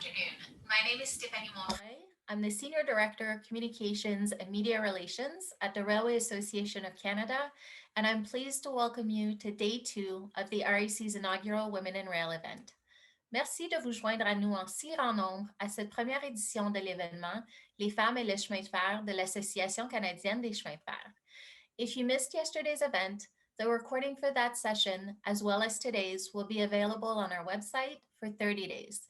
afternoon. My name is Stephanie Monroy. I'm the Senior Director of Communications and Media Relations at the Railway Association of Canada, and I'm pleased to welcome you to Day 2 of the RAC's inaugural Women in Rail event. Merci de vous joindre à nous en si grand nombre à cette première édition de l'événement Les femmes et le chemin de fer de l'Association canadienne des chemins de fer. If you missed yesterday's event, the recording for that session, as well as today's, will be available on our website for 30 days.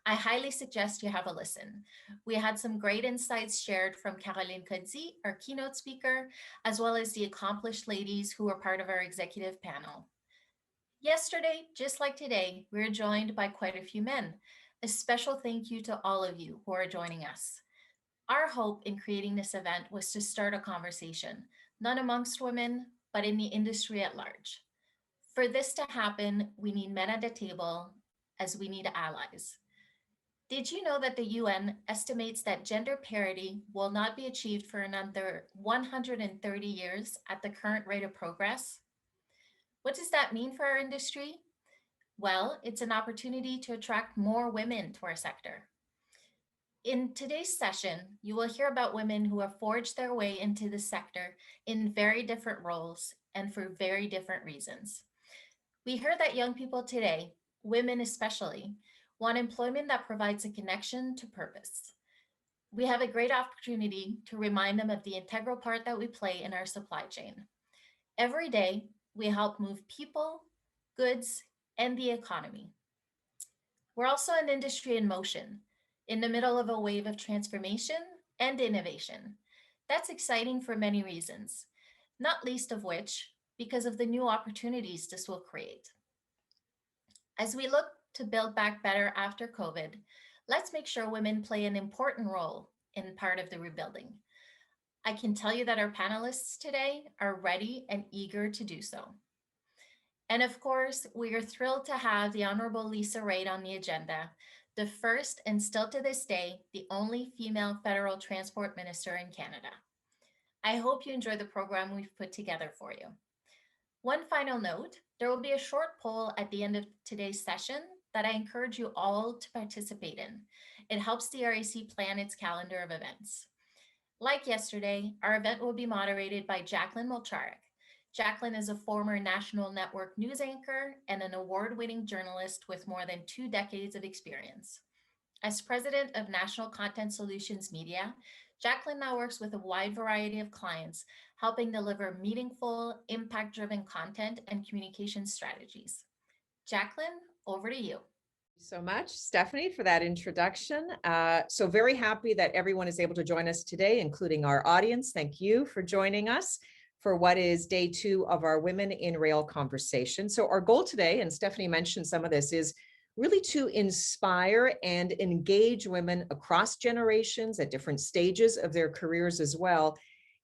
I highly suggest you have a listen. We had some great insights shared from Caroline Codzi, our keynote speaker, as well as the accomplished ladies who were part of our executive panel. Yesterday, just like today, we were joined by quite a few men. A special thank you to all of you who are joining us. Our hope in creating this event was to start a conversation, not amongst women, but in the industry at large. For this to happen, we need men at the table as we need allies. Did you know that the UN estimates that gender parity will not be achieved for another 130 years at the current rate of progress? What does that mean for our industry? Well, it's an opportunity to attract more women to our sector. In today's session, you will hear about women who have forged their way into the sector in very different roles and for very different reasons. We heard that young people today, women especially, want employment that provides a connection to purpose. We have a great opportunity to remind them of the integral part that we play in our supply chain. Every day, we help move people, goods, and the economy. We're also an industry in motion, in the middle of a wave of transformation and innovation. That's exciting for many reasons, not least of which because of the new opportunities this will create. As we look to build back better after COVID, let's make sure women play an important role in part of the rebuilding. I can tell you that our panelists today are ready and eager to do so. And of course, we are thrilled to have the Honorable Lisa Raitt on the agenda, the first and still to this day, the only female federal transport minister in Canada. I hope you enjoy the program we've put together for you. One final note, there will be a short poll at the end of today's session that I encourage you all to participate in. It helps the RAC plan its calendar of events. Like yesterday, our event will be moderated by Jacqueline Molcharek. Jacqueline is a former National Network news anchor and an award-winning journalist with more than 2 decades of experience. As president of National Content Solutions Media, Jacqueline now works with a wide variety of clients, helping deliver meaningful, impact-driven content and communication strategies. Jacqueline, over to you. So much, Stephanie, for that introduction. So very happy that everyone is able to join us today, including our audience. Thank you for joining us for what is day 2 of our Women in Rail conversation. So our goal today, and Stephanie mentioned some of this, is really to inspire and engage women across generations at different stages of their careers as well,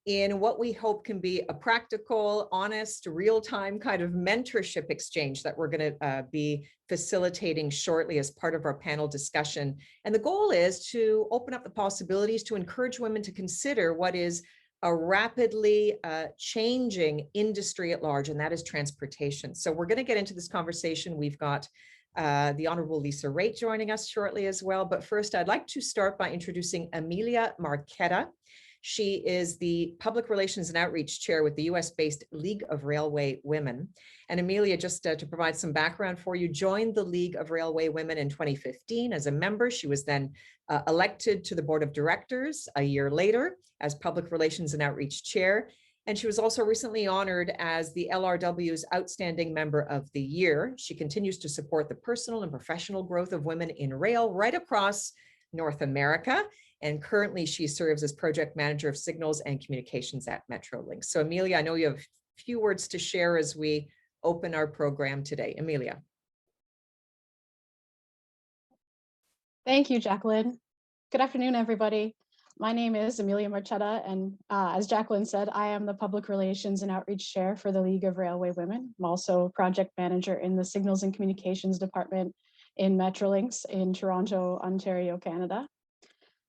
in what we hope can be a practical, honest, real-time kind of mentorship exchange that we're going to be facilitating shortly as part of our panel discussion. And the goal is to open up the possibilities to encourage women to consider what is a rapidly changing industry at large, and that is transportation. So we're going to get into this conversation. We've got the Honorable Lisa Raitt joining us shortly as well. But first, I'd like to start by introducing Amelia Marchetta. She is the Public Relations and Outreach Chair with the US-based League of Railway Women. And Amelia, just to provide some background for you, joined the League of Railway Women in 2015 as a member. She was then elected to the Board of Directors a year later as Public Relations and Outreach Chair. And she was also recently honored as the LRW's Outstanding Member of the Year. She continues to support the personal and professional growth of women in rail right across North America. And currently she serves as project manager of signals and communications at Metrolinx. So Amelia, I know you have a few words to share as we open our program today. Amelia. Thank you, Jacqueline. Good afternoon, everybody. My name is Amelia Marchetta, and as Jacqueline said, I am the Public Relations and Outreach Chair for the League of Railway Women. I'm also a project manager in the Signals and Communications Department in Metrolinx in Toronto, Ontario, Canada.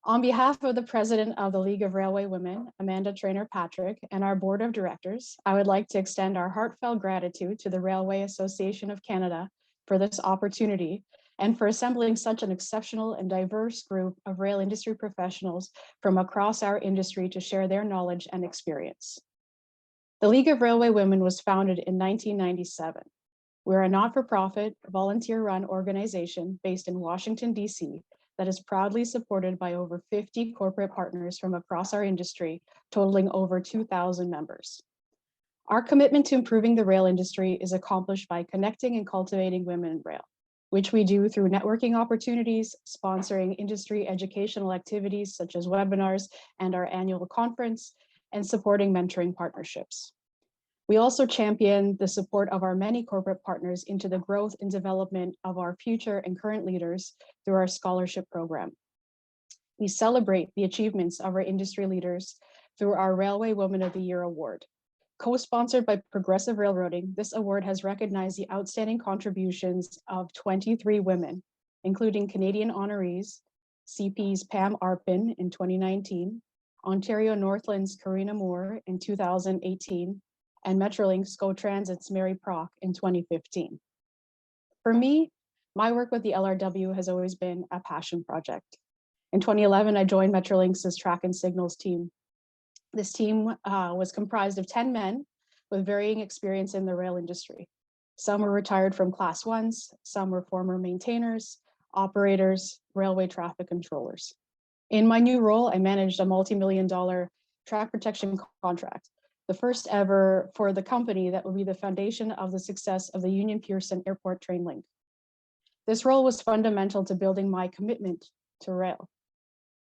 On behalf of the President of the League of Railway Women, Amanda Traynor-Patrick, and our Board of Directors, I would like to extend our heartfelt gratitude to the Railway Association of Canada for this opportunity and for assembling such an exceptional and diverse group of rail industry professionals from across our industry to share their knowledge and experience. The League of Railway Women was founded in 1997. We're a not-for-profit, volunteer-run organization based in Washington, D.C. that is proudly supported by over 50 corporate partners from across our industry, totaling over 2,000 members. Our commitment to improving the rail industry is accomplished by connecting and cultivating women in rail, which we do through networking opportunities, sponsoring industry educational activities such as webinars and our annual conference, and supporting mentoring partnerships. We also champion the support of our many corporate partners into the growth and development of our future and current leaders through our scholarship program. We celebrate the achievements of our industry leaders through our Railway Woman of the Year Award. Co-sponsored by Progressive Railroading, this award has recognized the outstanding contributions of 23 women, including Canadian honorees, CP's Pam Arpin in 2019, Ontario Northland's Karina Moore in 2018, and Metrolinx GO Transit's Mary Prock in 2015. For me, my work with the LRW has always been a passion project. In 2011, I joined Metrolinx's Track and Signals team. This team was comprised of 10 men with varying experience in the rail industry. Some were retired from Class 1s, some were former maintainers, operators, railway traffic controllers. In my new role, I managed a multi-million-dollar track protection contract, the first ever for the company that will be the foundation of the success of the Union Pearson Airport train link. This role was fundamental to building my commitment to rail.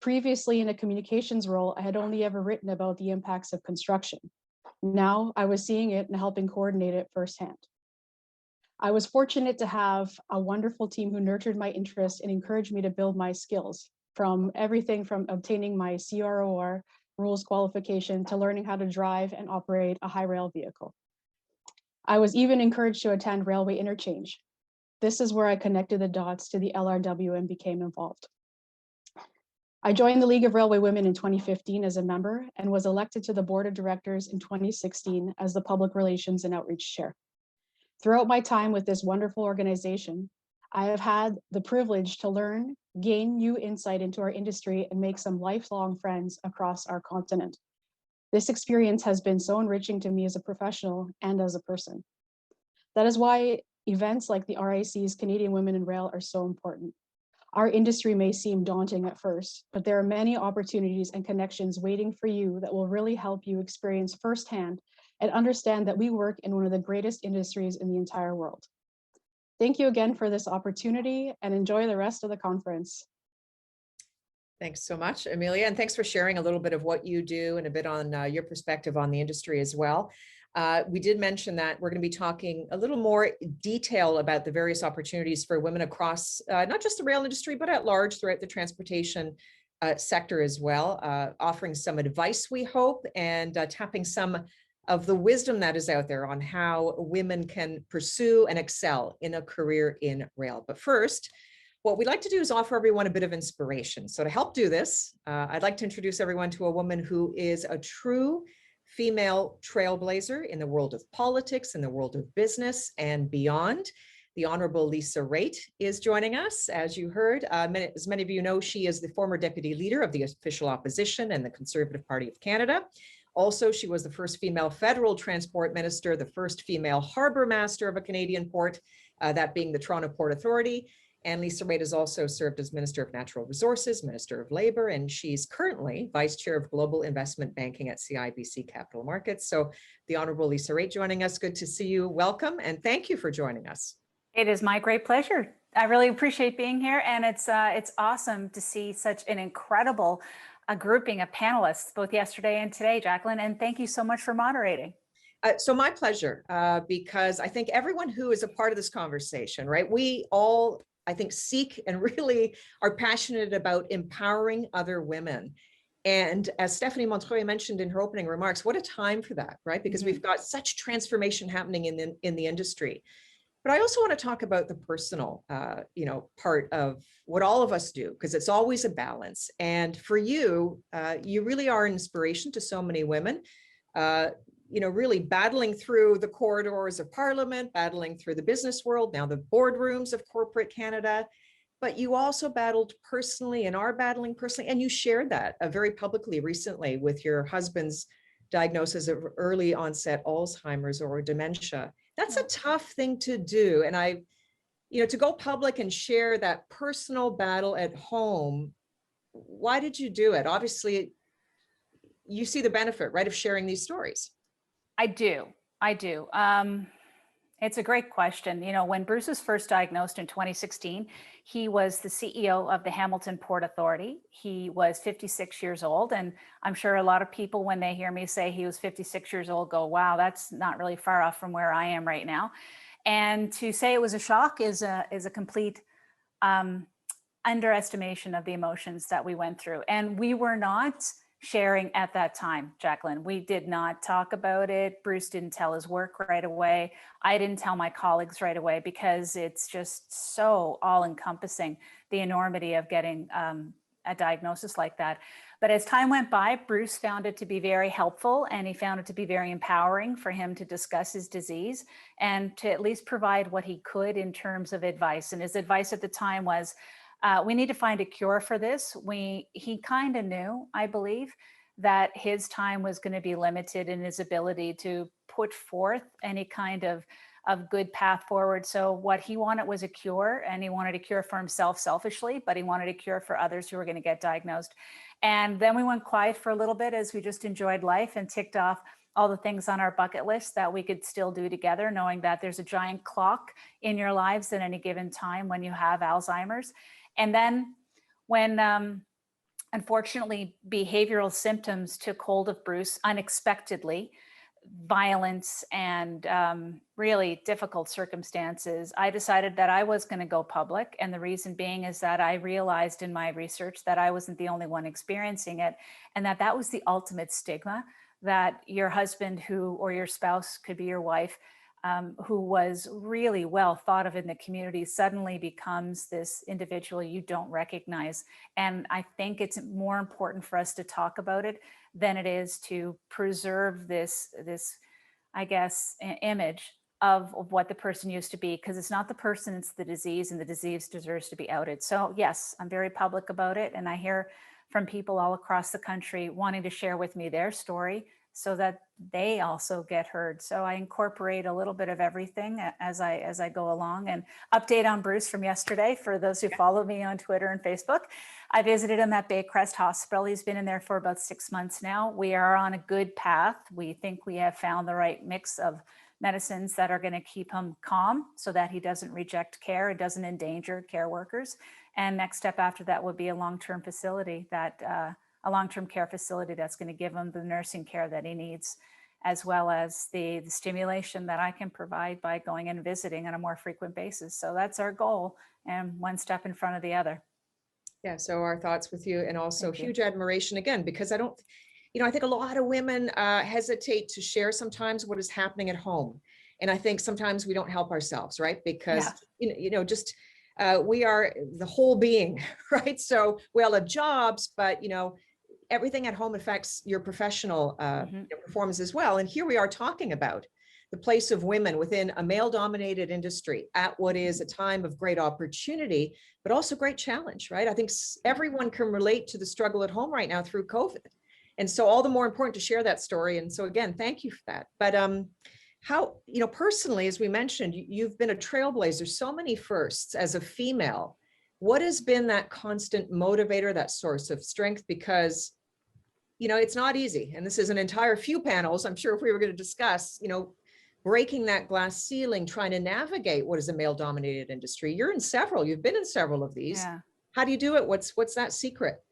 Previously, in a communications role, I had only ever written about the impacts of construction. Now I was seeing it and helping coordinate it firsthand. I was fortunate to have a wonderful team who nurtured my interest and encouraged me to build my skills, from everything from obtaining my CROR rules qualification to learning how to drive and operate a high rail vehicle. I was even encouraged to attend Railway Interchange. This is where I connected the dots to the LRW and became involved. I joined the League of Railway Women in 2015 as a member and was elected to the board of directors in 2016 as the Public Relations and Outreach Chair. Throughout my time with this wonderful organization, I have had the privilege to learn, gain new insight into our industry, and make some lifelong friends across our continent. This experience has been so enriching to me as a professional and as a person. That is why events like the RIC's Canadian Women in Rail are so important. Our industry may seem daunting at first, but there are many opportunities and connections waiting for you that will really help you experience firsthand and understand that we work in one of the greatest industries in the entire world. Thank you again for this opportunity and enjoy the rest of the conference. Thanks so much, Amelia, and thanks for sharing a little bit of what you do and a bit on your perspective on the industry as well. We did mention that we're going to be talking a little more detail about the various opportunities for women across not just the rail industry, but at large throughout the transportation sector as well, offering some advice, we hope, and tapping some of the wisdom that is out there on how women can pursue and excel in a career in rail. But first, what we'd like to do is offer everyone a bit of inspiration. So to help do this, I'd like to introduce everyone to a woman who is a true female trailblazer in the world of politics, in the world of business and beyond. The Honorable Lisa Raitt is joining us. As you heard, as many of you know, she is the former deputy leader of the official opposition and the Conservative Party of Canada. Also, she was the first female federal transport minister, the first female harbor master of a Canadian port, that being the Toronto Port Authority. And Lisa Raitt has also served as Minister of Natural Resources, Minister of Labor, and she's currently Vice Chair of Global Investment Banking at CIBC Capital Markets. So the Honorable Lisa Raitt joining us. Good to see you. Welcome, and thank you for joining us. It is my great pleasure. I really appreciate being here, and it's awesome to see such an incredible grouping of panelists, both yesterday and today, Jacqueline, and thank you so much for moderating. So my pleasure, because I think everyone who is a part of this conversation, right, we all, I think, seek and really are passionate about empowering other women. And as Stephanie Montreuil mentioned in her opening remarks, what a time for that, right? Because we've got such transformation happening in the industry. But I also want to talk about the personal, part of what all of us do, because it's always a balance. And for you, you really are an inspiration to so many women, really battling through the corridors of Parliament, battling through the business world, now the boardrooms of corporate Canada, but you also battled personally and are battling personally. And you shared that very publicly recently with your husband's diagnosis of early onset Alzheimer's or dementia. That's a tough thing to do. And to go public and share that personal battle at home, why did you do it? Obviously, you see the benefit, right, of sharing these stories. I do. I do. It's a great question. You know, when Bruce was first diagnosed in 2016, he was the CEO of the Hamilton Port Authority. He was 56 years old. And I'm sure a lot of people, when they hear me say he was 56 years old, go, wow, that's not really far off from where I am right now. And to say it was a shock is a complete underestimation of the emotions that we went through. And we were not sharing at that time, Jacqueline. We did not talk about it. Bruce didn't tell his work right away. I didn't tell my colleagues right away because it's just so all encompassing, the enormity of getting a diagnosis like that. But as time went by, Bruce found it to be very helpful, and he found it to be very empowering for him to discuss his disease and to at least provide what he could in terms of advice. And his advice at the time was, we need to find a cure for this. He kind of knew, I believe, that his time was going to be limited in his ability to put forth any kind of good path forward. So what he wanted was a cure, and he wanted a cure for himself selfishly, but he wanted a cure for others who were going to get diagnosed. And then we went quiet for a little bit as we just enjoyed life and ticked off all the things on our bucket list that we could still do together, knowing that there's a giant clock in your lives at any given time when you have Alzheimer's. And then when, unfortunately, behavioral symptoms took hold of Bruce unexpectedly, violence and really difficult circumstances, I decided that I was going to go public. And the reason being is that I realized in my research that I wasn't the only one experiencing it, and that was the ultimate stigma, that your husband or your spouse, could be your wife, who was really well thought of in the community, suddenly becomes this individual you don't recognize. And I think it's more important for us to talk about it than it is to preserve this I guess, image of what the person used to be, because it's not the person, it's the disease, and the disease deserves to be outed. So yes, I'm very public about it. And I hear from people all across the country wanting to share with me their story so that they also get heard. So I incorporate a little bit of everything as I go along. And update on Bruce from yesterday, for those who follow me on Twitter and Facebook. I visited him at Baycrest Hospital. He's been in there for about 6 months now. We are on a good path. We think we have found the right mix of medicines that are going to keep him calm so that he doesn't reject care, it doesn't endanger care workers. And next step after that would be a long-term facility a long-term care facility that's going to give him the nursing care that he needs, as well as the stimulation that I can provide by going and visiting on a more frequent basis. So that's our goal, and one step in front of the other. Yeah, so our thoughts with you, and also Thank you. huge admiration again, because I think a lot of women hesitate to share sometimes what is happening at home. And I think sometimes we don't help ourselves, right? Because, we are the whole being, right? So we all have jobs, but, everything at home affects your professional performance as well. And here we are talking about the place of women within a male-dominated industry at what is a time of great opportunity, but also great challenge, right? I think everyone can relate to the struggle at home right now through COVID. And so all the more important to share that story. And so again, thank you for that. But how, personally, as we mentioned, you've been a trailblazer, so many firsts as a female. What has been that constant motivator, that source of strength? Because it's not easy. And this is an entire few panels, I'm sure, if we were going to discuss, breaking that glass ceiling, trying to navigate what is a male-dominated industry. You've been in several of these. Yeah. How do you do it? What's that secret?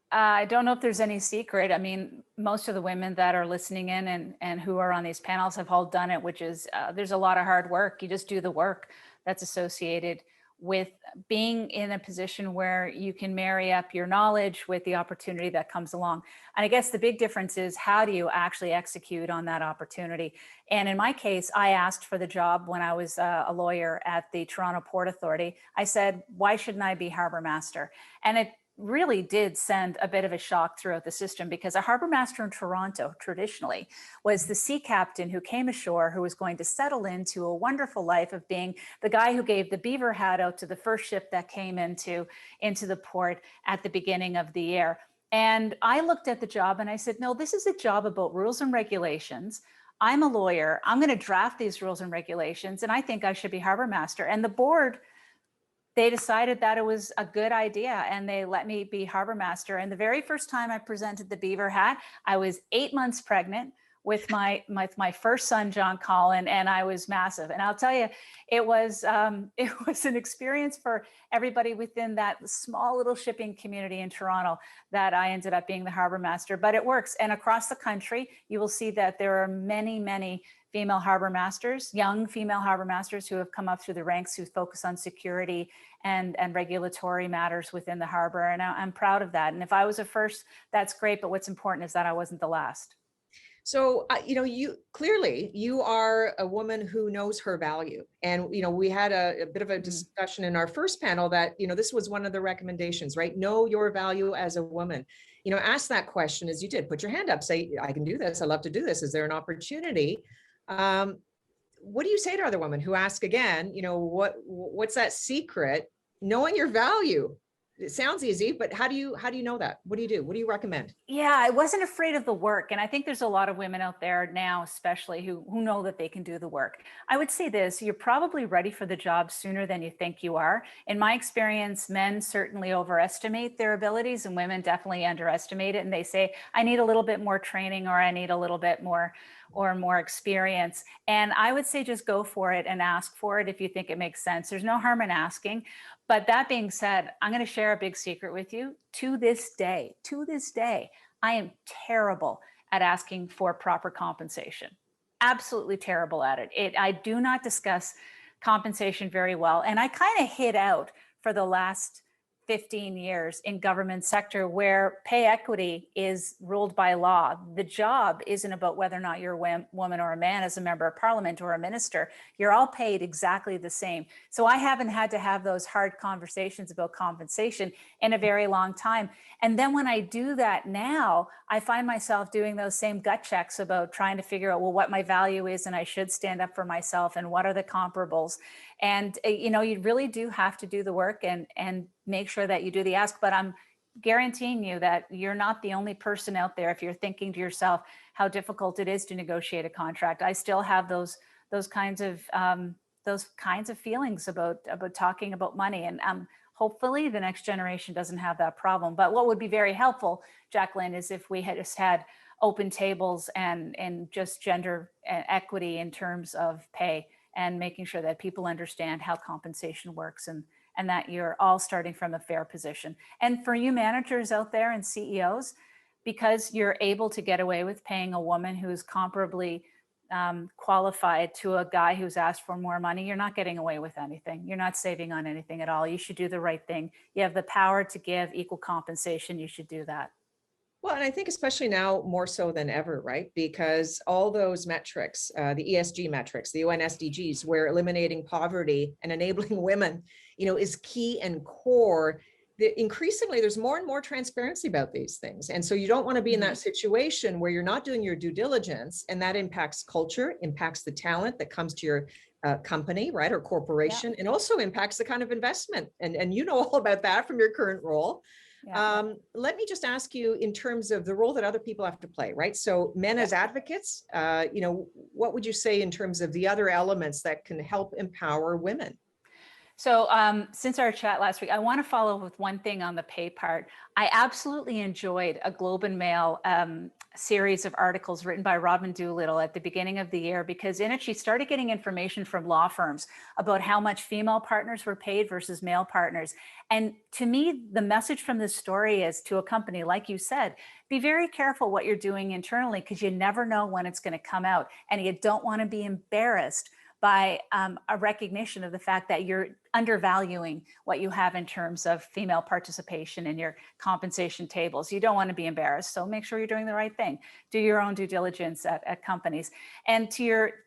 I don't know if there's any secret. I mean, most of the women that are listening in and who are on these panels have all done it, which is there's a lot of hard work. You just do the work that's associated with being in a position where you can marry up your knowledge with the opportunity that comes along. And I guess the big difference is, how do you actually execute on that opportunity? And in my case, I asked for the job when I was a lawyer at the Toronto Port Authority. I said, why shouldn't I be harbor master? And it really did send a bit of a shock throughout the system, because a harbor master in Toronto traditionally was the sea captain who came ashore, who was going to settle into a wonderful life of being the guy who gave the beaver hat out to the first ship that came into the port at the beginning of the year. And I looked at the job and I said, no, this is a job about rules and regulations. I'm a lawyer. I'm going to draft these rules and regulations, and I think I should be harbor master. And the board, they decided that it was a good idea, and they let me be harbor master. And the very first time I presented the beaver hat, I was 8 months pregnant with my first son, John Collin, and I was massive. And I'll tell you, it was an experience for everybody within that small little shipping community in Toronto that I ended up being the harbor master. But it works, and across the country, you will see that there are many, many female harbor masters, young female harbor masters who have come up through the ranks, who focus on security and regulatory matters within the harbor. And I'm proud of that. And if I was a first, that's great. But what's important is that I wasn't the last. So, you clearly, you are a woman who knows her value. And, we had a bit of a discussion in our first panel that, this was one of the recommendations, right? Know your value as a woman. Ask that question as you did. Put your hand up, say, I can do this. I love to do this. Is there an opportunity? What do you say to other women who ask again, what's that secret? Knowing your value. It sounds easy, but how do you know that? What do you do? What do you recommend? Yeah, I wasn't afraid of the work. And I think there's a lot of women out there now, especially who know that they can do the work. I would say this, you're probably ready for the job sooner than you think you are. In my experience, men certainly overestimate their abilities and women definitely underestimate it. And they say, I need a little bit more training, or I need a little bit more experience. And I would say just go for it and ask for it if you think it makes sense. There's no harm in asking. But that being said, I'm going to share a big secret with you. To this day, I am terrible at asking for proper compensation. Absolutely terrible at it. I do not discuss compensation very well. And I kind of hid out for the last 15 years in government sector, where pay equity is ruled by law. The job isn't about whether or not you're a woman or a man as a member of parliament or a minister. You're all paid exactly the same. So I haven't had to have those hard conversations about compensation in a very long time. And then when I do that now, I find myself doing those same gut checks about trying to figure out, well, what my value is, and I should stand up for myself, and what are the comparables. And, you really do have to do the work and make sure that you do the ask. But I'm guaranteeing you that you're not the only person out there. If you're thinking to yourself how difficult it is to negotiate a contract, I still have those kinds of feelings about talking about money. And hopefully the next generation doesn't have that problem. But what would be very helpful, Jacqueline, is if we had just had open tables and just gender equity in terms of pay, and making sure that people understand how compensation works, and that you're all starting from a fair position. And for you managers out there and CEOs, because you're able to get away with paying a woman who's comparably qualified to a guy who's asked for more money, you're not getting away with anything. You're not saving on anything at all. You should do the right thing. You have the power to give equal compensation. You should do that. Well, and I think especially now more so than ever, right? Because all those metrics, the ESG metrics, the UN SDGs, where eliminating poverty and enabling women, is key and core. Increasingly, there's more and more transparency about these things. And so you don't want to be in that situation where you're not doing your due diligence, and that impacts culture, impacts the talent that comes to your company, right, or corporation, and also impacts the kind of investment. And you know all about that from your current role. Yeah. Let me just ask you in terms of the role that other people have to play, right? So men as advocates, what would you say in terms of the other elements that can help empower women? So since our chat last week, I want to follow up with one thing on the pay part. I absolutely enjoyed a Globe and Mail series of articles written by Robin Doolittle at the beginning of the year, because in it, she started getting information from law firms about how much female partners were paid versus male partners. And to me, the message from this story is to a company, like you said, be very careful what you're doing internally, because you never know when it's going to come out, and you don't want to be embarrassed by a recognition of the fact that you're undervaluing what you have in terms of female participation in your compensation tables. You don't want to be embarrassed. So make sure you're doing the right thing. Do your own due diligence at companies. And to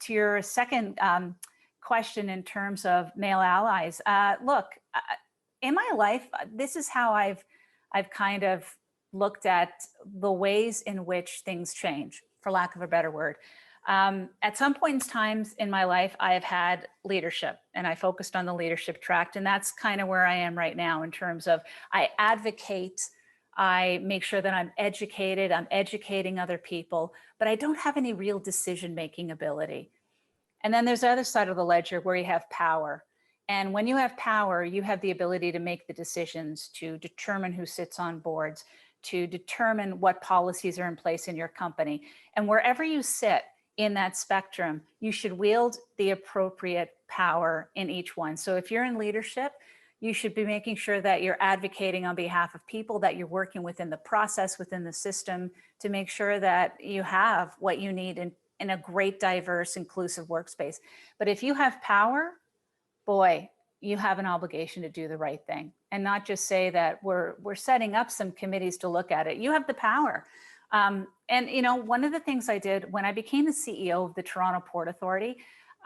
your second question in terms of male allies, look, in my life, this is how I've I've kind of looked at the ways in which things change, for lack of a better word. At some point in times in my life, I have had leadership and I focused on the leadership tract. And that's kind of where I am right now in terms of I advocate, I make sure that I'm educated, I'm educating other people, but I don't have any real decision-making ability. And then there's the other side of the ledger where you have power. And when you have power, you have the ability to make the decisions, to determine who sits on boards, to determine what policies are in place in your company. And wherever you sit in that spectrum, you should wield the appropriate power in each one. So if you're in leadership, you should be making sure that you're advocating on behalf of people, that you're working within the process, within the system, to make sure that you have what you need in a great, diverse, inclusive workspace. But if you have power, boy, you have an obligation to do the right thing and not just say that we're setting up some committees to look at it. You have the power. And you know, one of the things I did when I became the CEO of the Toronto Port Authority,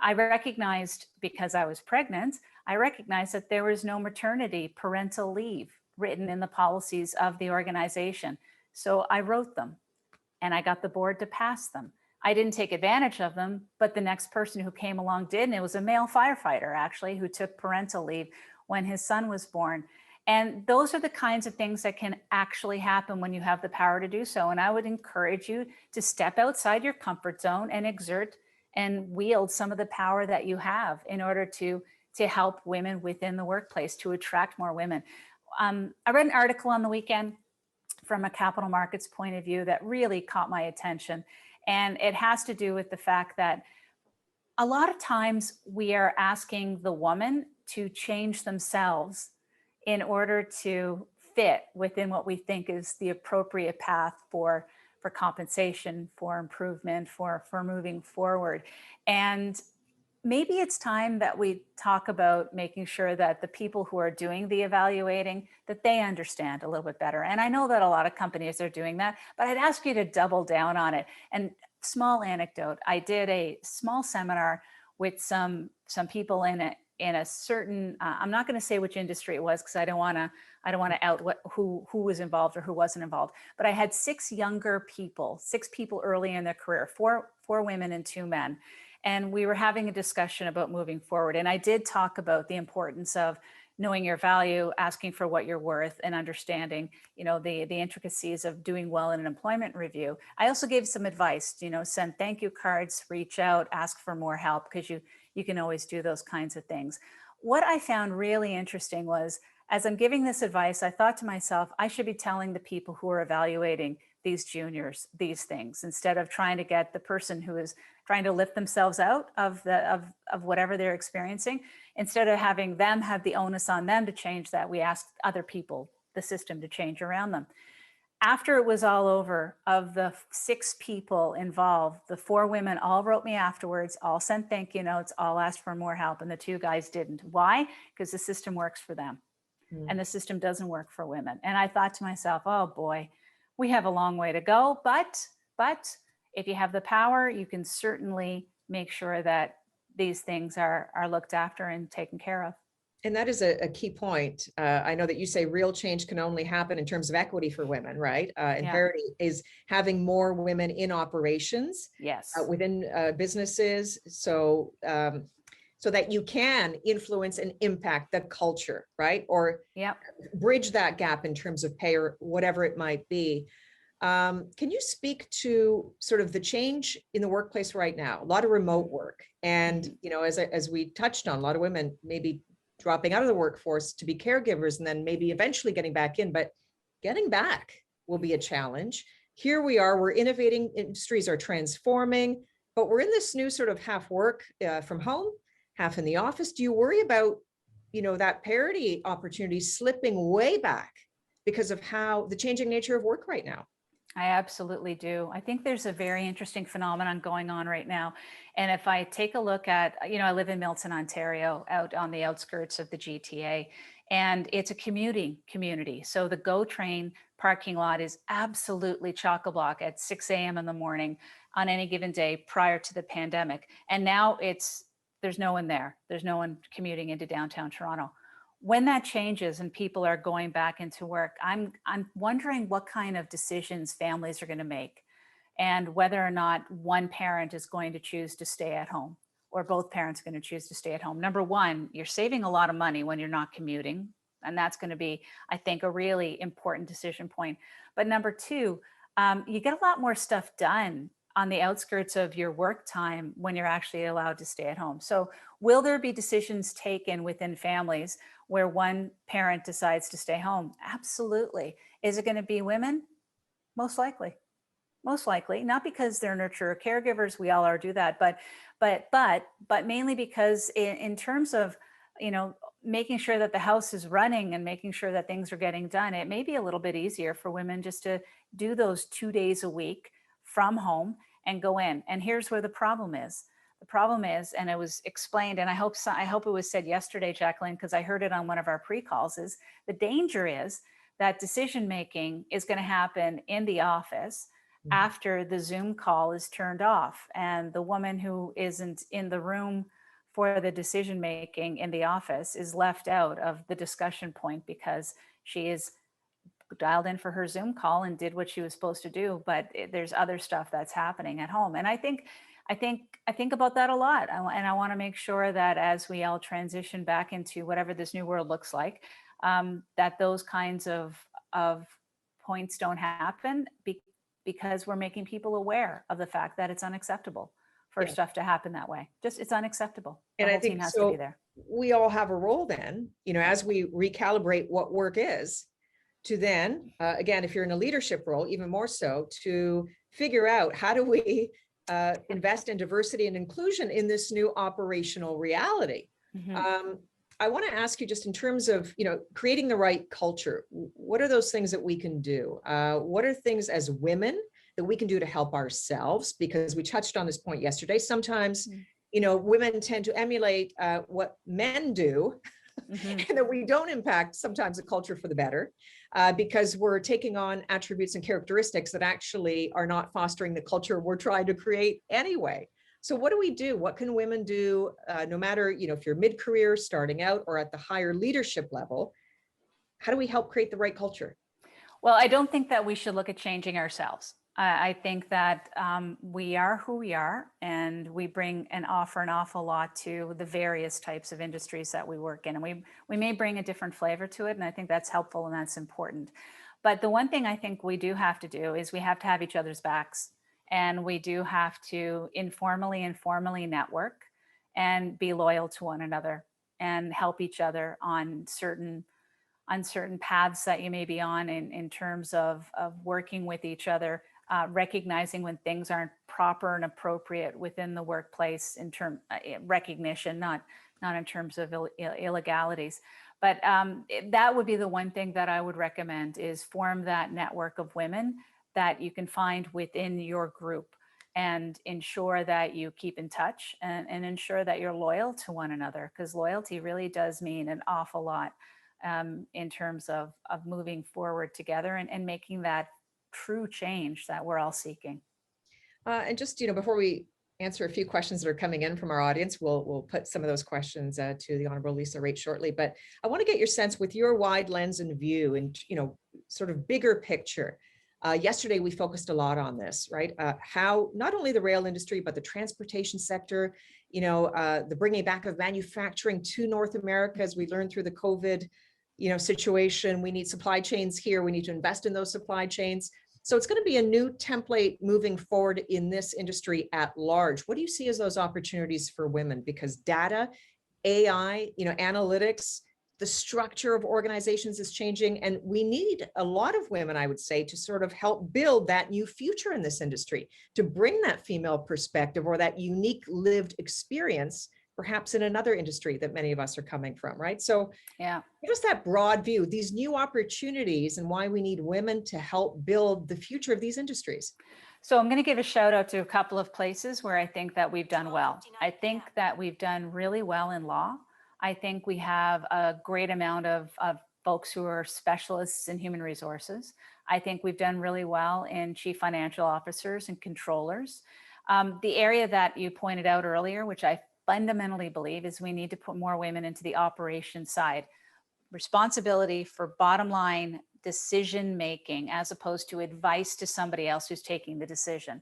I recognized, because I was pregnant, I recognized that there was no maternity parental leave written in the policies of the organization. So I wrote them and I got the board to pass them. I didn't take advantage of them, but the next person who came along did, and it was a male firefighter actually who took parental leave when his son was born. And those are the kinds of things that can actually happen when you have the power to do so. And I would encourage you to step outside your comfort zone and exert and wield some of the power that you have in order to help women within the workplace, to attract more women. I read an article on the weekend from a capital markets point of view that really caught my attention. And it has to do with the fact that a lot of times we are asking the woman to change themselves in order to fit within what we think is the appropriate path for compensation, for improvement, for moving forward. And maybe it's time that we talk about making sure that the people who are doing the evaluating, that they understand a little bit better. And I know that a lot of companies are doing that, but I'd ask you to double down on it. And small anecdote, I did a small seminar with some people in a certain, I'm not going to say which industry it was because I don't want to out who was involved or who wasn't involved. But I had six people early in their career, four women and 2 men. And we were having a discussion about moving forward. And I did talk about the importance of knowing your value, asking for what you're worth, and understanding, you know, the intricacies of doing well in an employment review. I also gave some advice, you know, send thank you cards, reach out, ask for more help, because you can always do those kinds of things. What I found really interesting was, as I'm giving this advice, I thought to myself, I should be telling the people who are evaluating these juniors these things, instead of trying to get the person who is trying to lift themselves out of whatever they're experiencing. Instead of having them have the onus on them to change that, we asked other people, the system, to change around them. After it was all over, of the 6 people involved, the 4 women all wrote me afterwards, all sent thank you notes, all asked for more help, and the 2 guys didn't. Why? Because the system works for them. And the system doesn't work for women. And I thought to myself, oh boy, we have a long way to go, but if you have the power, you can certainly make sure that these things are looked after and taken care of. And that is a key point. I know that you say real change can only happen in terms of equity for women, right? And Yeah. parity is having more women in operations, Yes. within businesses, so that you can influence and impact the culture, right? Or Yep. bridge that gap in terms of pay or whatever it might be. Can you speak to sort of the change in the workplace right now? A lot of remote work, and you know, as we touched on, a lot of women maybe dropping out of the workforce to be caregivers, and then maybe eventually getting back in, but getting back will be a challenge. Here we are, we're innovating, industries are transforming, but we're in this new sort of half work from home, half in the office. Do you worry about, you know, that parity opportunity slipping way back because of how the changing nature of work right now? I absolutely do. I think there's a very interesting phenomenon going on right now. And if I take a look at, you know, I live in Milton, Ontario, out on the outskirts of the GTA, and it's a commuting community. So the GO train parking lot is absolutely chock-a-block at 6 a.m. in the morning on any given day prior to the pandemic. And now there's no one there. There's no one commuting into downtown Toronto. when that changes and people are going back into work, I'm wondering what kind of decisions families are going to make, and whether or not one parent is going to choose to stay at home or both parents are going to choose to stay at home. Number one, you're saving a lot of money when you're not commuting. And that's going to be, I think, a really important decision point. But number two, you get a lot more stuff done on the outskirts of your work time when you're actually allowed to stay at home. So will there be decisions taken within families where one parent decides to stay home? Absolutely. Is it going to be women? Most likely. Most likely, not because they're nurturer caregivers, we all are do that, but mainly because in terms of, making sure that the house is running and making sure that things are getting done, it may be a little bit easier for women just to do those 2 days a week from home and go in. And here's where the problem is. The problem is, and it was explained, and I hope it was said yesterday, Jacqueline, because I heard it on one of our pre-calls, is the danger is that decision-making is going to happen in the office after the Zoom call is turned off, and the woman who isn't in the room for the decision making in the office is left out of the discussion point because she is dialed in for her Zoom call and did what she was supposed to do, but there's other stuff that's happening at home. And I think about that a lot, and I want to make sure that as we all transition back into whatever this new world looks like, that those kinds of points don't happen because we're making people aware of the fact that it's unacceptable for stuff to happen that way. Just, it's unacceptable. And the I whole team think has so to be there. we all have a role then, as we recalibrate what work is, to then, again, if you're in a leadership role, even more so, to figure out how do we invest in diversity and inclusion in this new operational reality. I want to ask you, just in terms of, creating the right culture, what are those things that we can do? What are things as women that we can do to help ourselves? Because we touched on this point yesterday. Sometimes, women tend to emulate what men do, and that we don't impact sometimes the culture for the better, because we're taking on attributes and characteristics that actually are not fostering the culture we're trying to create anyway. So what do we do? What can women do, no matter, if you're mid-career, starting out, or at the higher leadership level? How do we help create the right culture? Well, I don't think that we should look at changing ourselves. I think that we are who we are, and we bring and offer an awful lot to the various types of industries that we work in. And we may bring a different flavor to it, and I think that's helpful and that's important. But the one thing I think we do have to do is we have to have each other's backs, and we do have to informally and formally network and be loyal to one another and help each other on certain paths that you may be on in terms of working with each other, recognizing when things aren't proper and appropriate within the workplace in term recognition, not in terms of illegalities. But that would be the one thing that I would recommend, is form that network of women that you can find within your group, and ensure that you keep in touch and ensure that you're loyal to one another, because loyalty really does mean an awful lot in terms of moving forward together and making that true change that we're all seeking. And just, before we answer a few questions that are coming in from our audience, we'll put some of those questions to the Honorable Lisa Raitt shortly. But I want to get your sense, with your wide lens and view, and sort of bigger picture. Yesterday, we focused a lot on this, right? How not only the rail industry, but the transportation sector, the bringing back of manufacturing to North America, as we learned through the COVID, situation. We need supply chains here. We need to invest in those supply chains. So it's going to be a new template moving forward in this industry at large. What do you see as those opportunities for women? Because data, AI, analytics, the structure of organizations is changing, and we need a lot of women, I would say, to sort of help build that new future in this industry, to bring that female perspective or that unique lived experience, perhaps in another industry that many of us are coming from, right? So yeah, give us that broad view, these new opportunities, and why we need women to help build the future of these industries. So I'm going to give a shout out to a couple of places where I think that we've done well. I think that we've done really well in law. I think we have a great amount of folks who are specialists in human resources. I think we've done really well in chief financial officers and controllers. The area that you pointed out earlier, which I fundamentally believe, is we need to put more women into the operations side, responsibility for bottom line decision making as opposed to advice to somebody else who's taking the decision.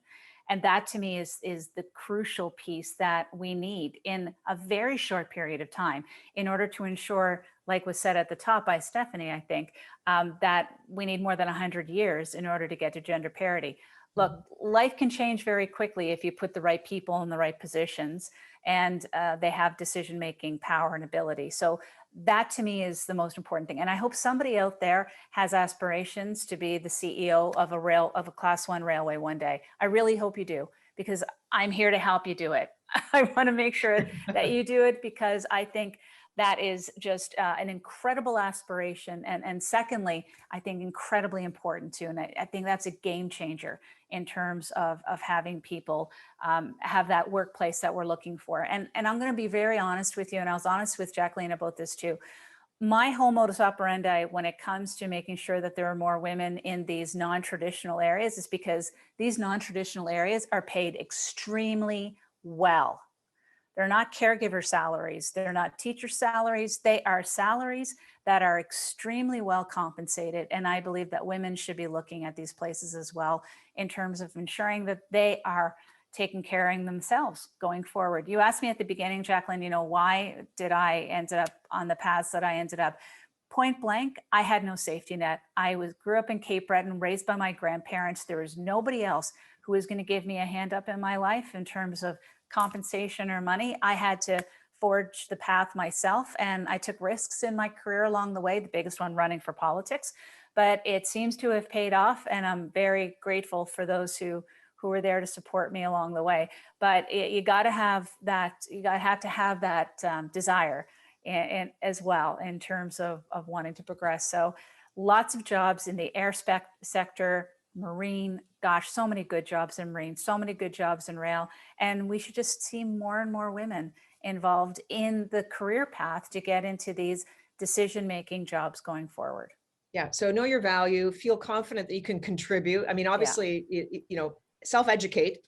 And that to me is the crucial piece that we need in a very short period of time in order to ensure, like was said at the top by Stephanie, I think, that we need more than 100 years in order to get to gender parity. Look, life can change very quickly if you put the right people in the right positions and they have decision-making power and ability. So that to me is the most important thing. And I hope somebody out there has aspirations to be the CEO of a class 1 railway one day. I really hope you do, because I'm here to help you do it. I want to make sure that you do it, because I think that is just an incredible aspiration. And secondly, I think incredibly important too. And I think that's a game changer in terms of having people have that workplace that we're looking for. And I'm going to be very honest with you, and I was honest with Jacqueline about this too. My whole modus operandi when it comes to making sure that there are more women in these non-traditional areas is because these non-traditional areas are paid extremely well. They're not caregiver salaries. They're not teacher salaries. They are salaries that are extremely well compensated. And I believe that women should be looking at these places as well in terms of ensuring that they are taking care of themselves going forward. You asked me at the beginning, Jacqueline, why did I end up on the paths that I ended up? Point blank, I had no safety net. I grew up in Cape Breton, raised by my grandparents. There was nobody else who was going to give me a hand up in my life in terms of compensation or money. I had to forge the path myself, and I took risks in my career along the way, the biggest one running for politics, but it seems to have paid off, and I'm very grateful for those who were there to support me along the way. But you got to have that, have to have that desire and as well in terms of wanting to progress. So lots of jobs in the air sector, marine, gosh, so many good jobs in marine, so many good jobs in rail. And we should just see more and more women involved in the career path to get into these decision-making jobs going forward. Yeah. So know your value, feel confident that you can contribute. I mean, obviously, self-educate,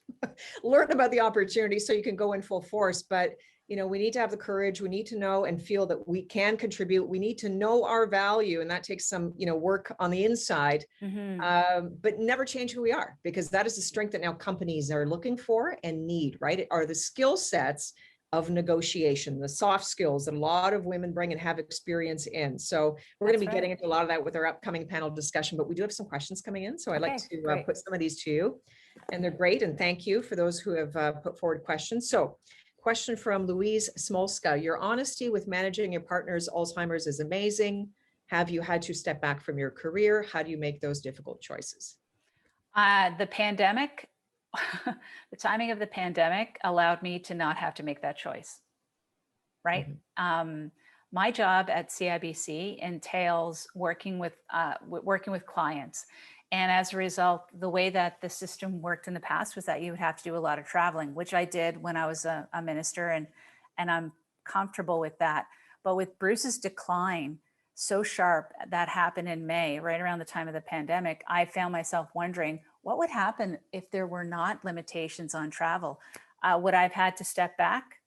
learn about the opportunity so you can go in full force. But we need to have the courage. We need to know and feel that we can contribute. We need to know our value, and that takes some, work on the inside, but never change who we are, because that is the strength that now companies are looking for and need, right? It are the skill sets of negotiation, the soft skills that a lot of women bring and have experience in. So we're going to be getting into a lot of that with our upcoming panel discussion, but we do have some questions coming in. So I'd like to put some of these to you, and they're great. And thank you for those who have put forward questions. So question from Louise Smolska: your honesty with managing your partner's Alzheimer's is amazing. Have you had to step back from your career? How do you make those difficult choices? The pandemic, the timing of the pandemic allowed me to not have to make that choice, right? Mm-hmm. My job at CIBC entails working with clients. And as a result, the way that the system worked in the past was that you would have to do a lot of traveling, which I did when I was a minister, and I'm comfortable with that. But with Bruce's decline so sharp that happened in May, right around the time of the pandemic, I found myself wondering what would happen if there were not limitations on travel. Would I have had to step back?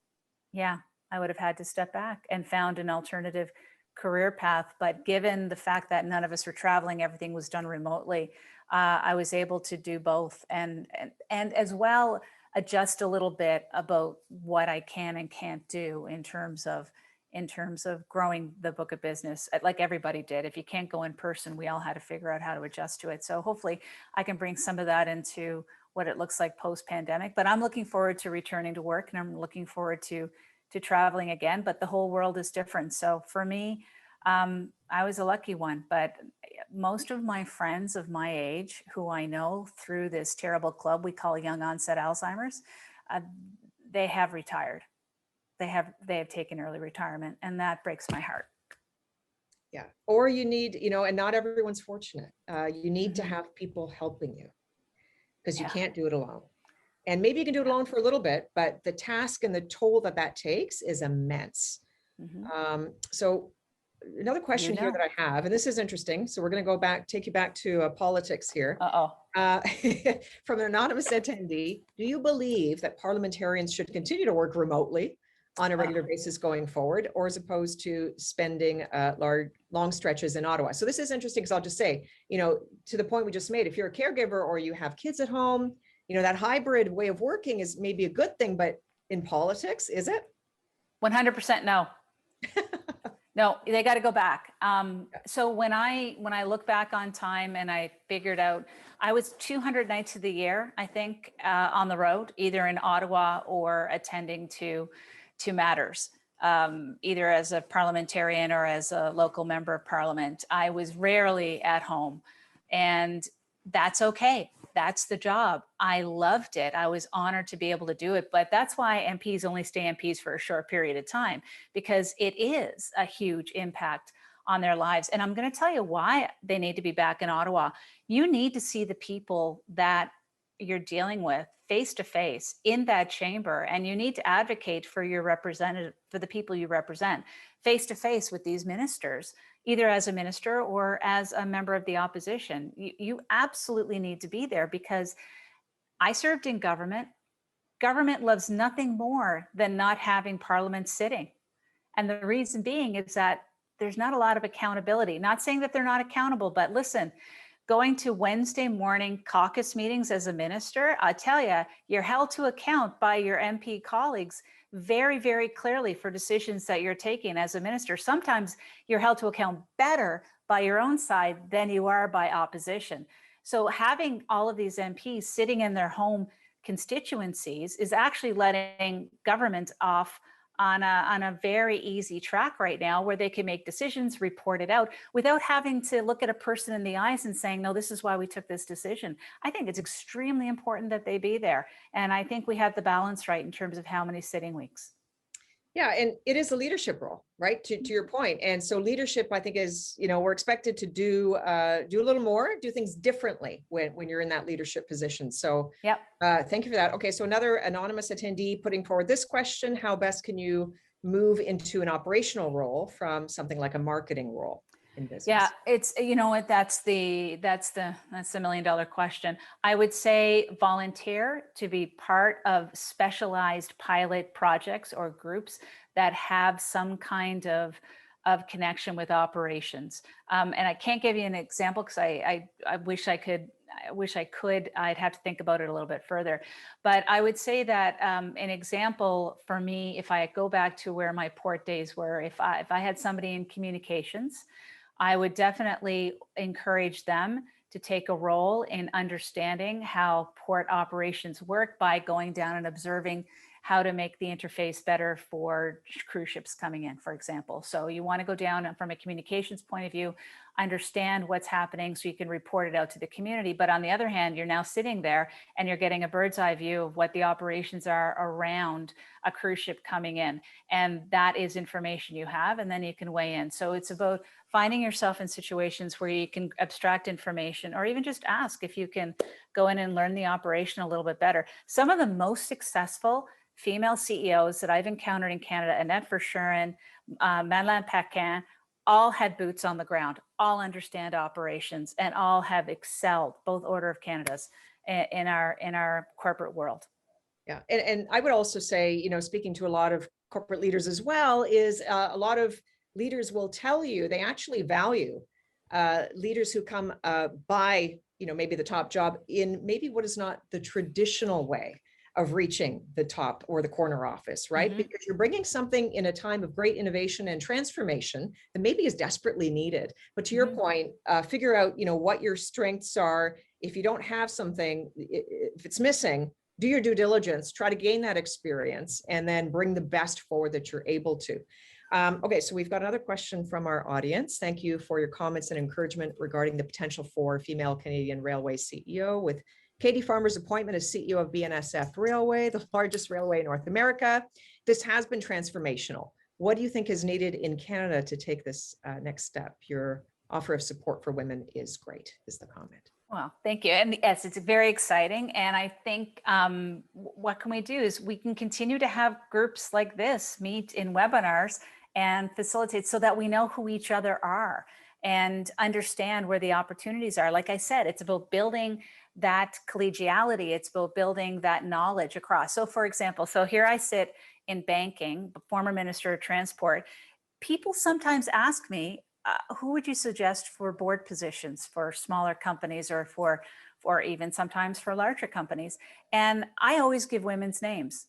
Yeah, I would have had to step back and found an alternative career path. But given the fact that none of us were traveling, everything was done remotely, I was able to do both and as well adjust a little bit about what I can and can't do in terms of growing the book of business, like everybody did. If you can't go in person, we all had to figure out how to adjust to it. So hopefully I can bring some of that into what it looks like post-pandemic. But I'm looking forward to returning to work, and I'm looking forward to traveling again, but the whole world is different. So for me, I was a lucky one, but most of my friends of my age who I know through this terrible club we call young onset Alzheimer's, they have retired. They have taken early retirement, and that breaks my heart. Yeah. Or you need, and not everyone's fortunate. You need to have people helping you, because you can't do it alone. And maybe you can do it alone for a little bit, but the task and the toll that takes is immense. So another question here that I have, and this is interesting. So we're going to take you back to politics here. From an anonymous attendee: do you believe that parliamentarians should continue to work remotely, on a regular basis going forward, or as opposed to spending long stretches in Ottawa. So this is interesting because I'll just say, to the point we just made, if you're a caregiver or you have kids at home, that hybrid way of working is maybe a good thing, but in politics, is it? 100% no. No, they got to go back. So when I look back on time and I figured out, I was 200 nights of the year, I think, on the road, either in Ottawa or attending to matters, either as a parliamentarian or as a local member of parliament. I was rarely at home, and that's okay. That's the job. I loved it. I was honored to be able to do it, but that's why MPs only stay MPs for a short period of time, because it is a huge impact on their lives. And I'm going to tell you why they need to be back in Ottawa. You need to see the people that you're dealing with face to face in that chamber, and you need to advocate for your representative, for the people you represent, face to face with these ministers, either as a minister or as a member of the opposition. You absolutely need to be there, because I served in government. Government loves nothing more than not having Parliament sitting. And the reason being is that there's not a lot of accountability. Not saying that they're not accountable, but listen, going to Wednesday morning caucus meetings as a minister, I tell you, you're held to account by your MP colleagues very, very clearly for decisions that you're taking as a minister. Sometimes you're held to account better by your own side than you are by opposition. So having all of these MPs sitting in their home constituencies is actually letting government off on a very easy track right now, where they can make decisions, report it out without having to look at a person in the eyes and saying, no, this is why we took this decision. I think it's extremely important that they be there. And I think we have the balance right in terms of how many sitting weeks. Yeah, and it is a leadership role, right? To your point. And so leadership, I think, is, we're expected to do a little more, do things differently when you're in that leadership position. So yep. Thank you for that. Okay, so another anonymous attendee putting forward this question: how best can you move into an operational role from something like a marketing role in business? Yeah, it's, what, that's the $1 million question. I would say volunteer to be part of specialized pilot projects or groups that have some kind of connection with operations. And I can't give you an example because I wish I could. I'd have to think about it a little bit further. But I would say that an example for me, if I go back to where my port days were, if I had somebody in communications, I would definitely encourage them to take a role in understanding how port operations work by going down and observing how to make the interface better for cruise ships coming in, for example. So you want to go down and from a communications point of view, understand what's happening so you can report it out to the community. But on the other hand, you're now sitting there and you're getting a bird's eye view of what the operations are around a cruise ship coming in. And that is information you have, and then you can weigh in. So it's about finding yourself in situations where you can abstract information, or even just ask if you can go in and learn the operation a little bit better. Some of the most successful female CEOs that I've encountered in Canada, Annette Verschuren, Madeleine Paquin, all had boots on the ground, all understand operations, and all have excelled, both Order of Canadas, in our corporate world. Yeah, and I would also say, speaking to a lot of corporate leaders as well, is a lot of leaders will tell you they actually value leaders who come by, maybe the top job in maybe what is not the traditional way of reaching the top or the corner office, right? Mm-hmm. Because you're bringing something in a time of great innovation and transformation that maybe is desperately needed. But to your point, figure out, what your strengths are. If you don't have something, if it's missing, do your due diligence, try to gain that experience, and then bring the best forward that you're able to. Okay, so we've got another question from our audience. Thank you for your comments and encouragement regarding the potential for female Canadian Railway CEO, with Katie Farmer's appointment as CEO of BNSF Railway, the largest railway in North America. This has been transformational. What do you think is needed in Canada to take this next step? Your offer of support for women is great, is the comment. Well, thank you. And yes, it's very exciting. And I think what can we do is we can continue to have groups like this meet in webinars and facilitate so that we know who each other are and understand where the opportunities are. Like I said, it's about building that collegiality. It's about building that knowledge across. So for example, so here I sit in banking, former Minister of Transport. People sometimes ask me, who would you suggest for board positions for smaller companies or even sometimes for larger companies? And I always give women's names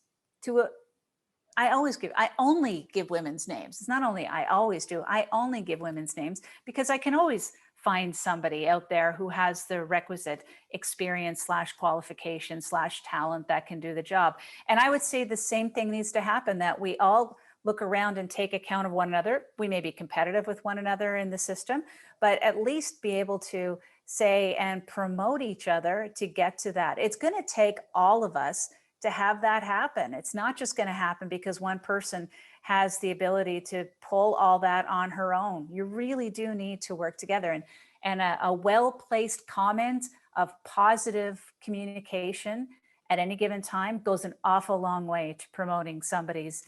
I only give women's names. It's not only I always do, I only give women's names because I can always find somebody out there who has the requisite experience / qualification / talent that can do the job. And I would say the same thing needs to happen, that we all look around and take account of one another. We may be competitive with one another in the system, but at least be able to say and promote each other to get to that. It's going to take all of us to have that happen. It's not just going to happen because one person has the ability to pull all that on her own. You really do need to work together. And a well-placed comment of positive communication at any given time goes an awful long way to promoting somebody's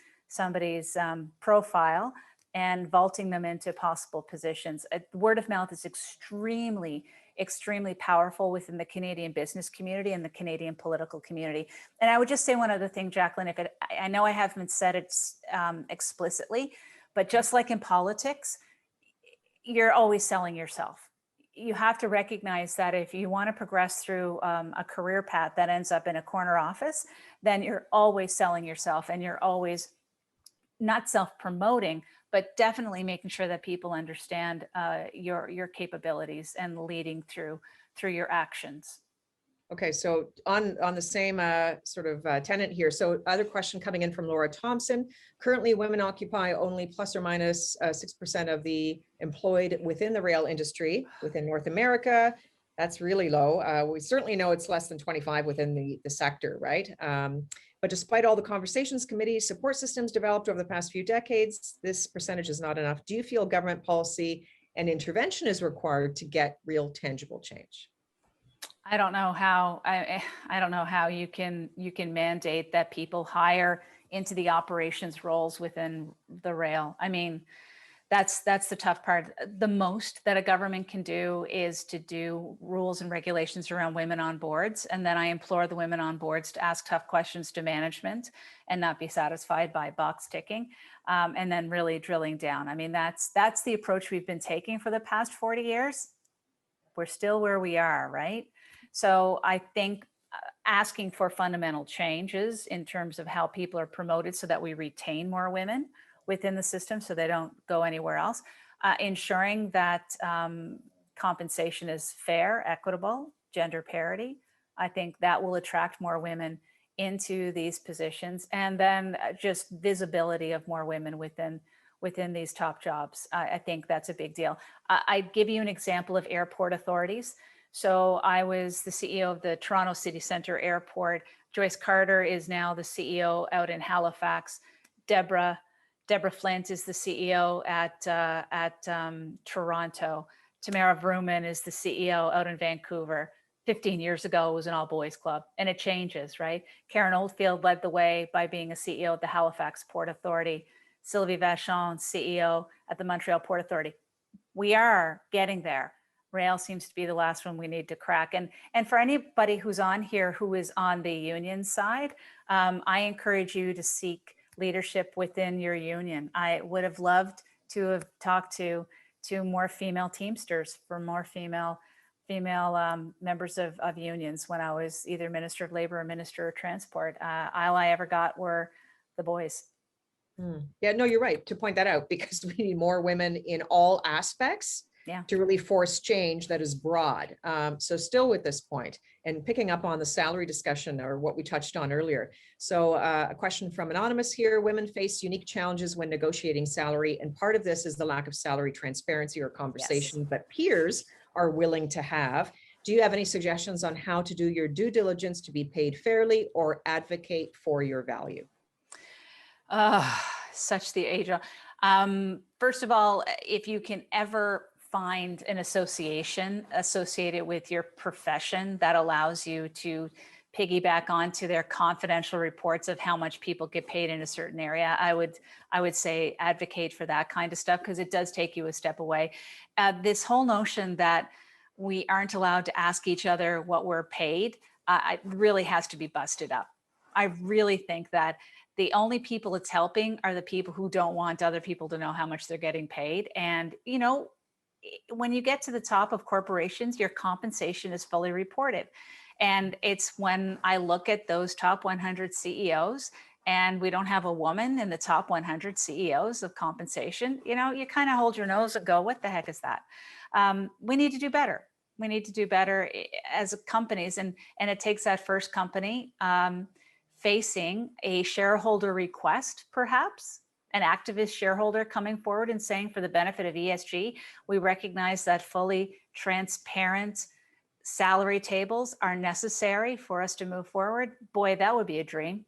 profile and vaulting them into possible positions. Word of mouth is extremely powerful within the Canadian business community and the Canadian political community. And I would just say one other thing, Jacqueline, I know I haven't said it explicitly, but just like in politics, you're always selling yourself. You have to recognize that if you want to progress through a career path that ends up in a corner office, then you're always selling yourself, and you're always not self-promoting, but definitely making sure that people understand your capabilities and leading through your actions. Okay, so on the same sort of tenet here. So other question coming in from Laura Thompson. Currently, women occupy only plus or minus 6% of the employed within the rail industry within North America. That's really low. We certainly know it's less than 25 within the sector, right? But despite all the conversations, committees, support systems developed over the past few decades, this percentage is not enough. Do you feel government policy and intervention is required to get real tangible change? I don't know how I don't know how you can mandate that people hire into the operations roles within the rail. I mean, that's the tough part. The most that a government can do is to do rules and regulations around women on boards. And then I implore the women on boards to ask tough questions to management and not be satisfied by box ticking. And then really drilling down. I mean, that's the approach we've been taking for the past 40 years. We're still where we are, right? So I think asking for fundamental changes in terms of how people are promoted so that we retain more women within the system so they don't go anywhere else, ensuring that compensation is fair, equitable, gender parity. I think that will attract more women into these positions, and then just visibility of more women within these top jobs. I think that's a big deal. I'd give you an example of airport authorities. So I was the CEO of the Toronto City Centre Airport. Joyce Carter is now the CEO out in Halifax. Deborah Flint is the CEO at Toronto. Tamara Vrooman is the CEO out in Vancouver. 15 years ago, it was an all boys club, and it changes, right? Karen Oldfield led the way by being a CEO at the Halifax Port Authority. Sylvie Vachon, CEO at the Montreal Port Authority. We are getting there. Rail seems to be the last one we need to crack. And for anybody who's on here who is on the union side, I encourage you to seek leadership within your union. I would have loved to have talked to more female Teamsters, for more female members of unions when I was either Minister of Labor or Minister of Transport. All I ever got were the boys. Yeah, no, you're right to point that out, because we need more women in all aspects to really force change that is broad. So still with this point, and picking up on the salary discussion or what we touched on earlier. So a question from Anonymous here: women face unique challenges when negotiating salary, and part of this is the lack of salary transparency or conversations that peers are willing to have. Do you have any suggestions on how to do your due diligence to be paid fairly or advocate for your value? Such the age. First of all, if you can ever find an association associated with your profession that allows you to piggyback onto their confidential reports of how much people get paid in a certain area, I would say advocate for that kind of stuff, because it does take you a step away. This whole notion that we aren't allowed to ask each other what we're paid, it really has to be busted up. I really think that the only people it's helping are the people who don't want other people to know how much they're getting paid. And, you know, when you get to the top of corporations, your compensation is fully reported. And it's when I look at those top 100 CEOs and we don't have a woman in the top 100 CEOs of compensation, you know, you kind of hold your nose and go, what the heck is that? We need to do better. We need to do better as companies. And it takes that first company facing a shareholder request, perhaps, an activist shareholder coming forward and saying, for the benefit of ESG, we recognize that fully transparent salary tables are necessary for us to move forward. Boy, that would be a dream.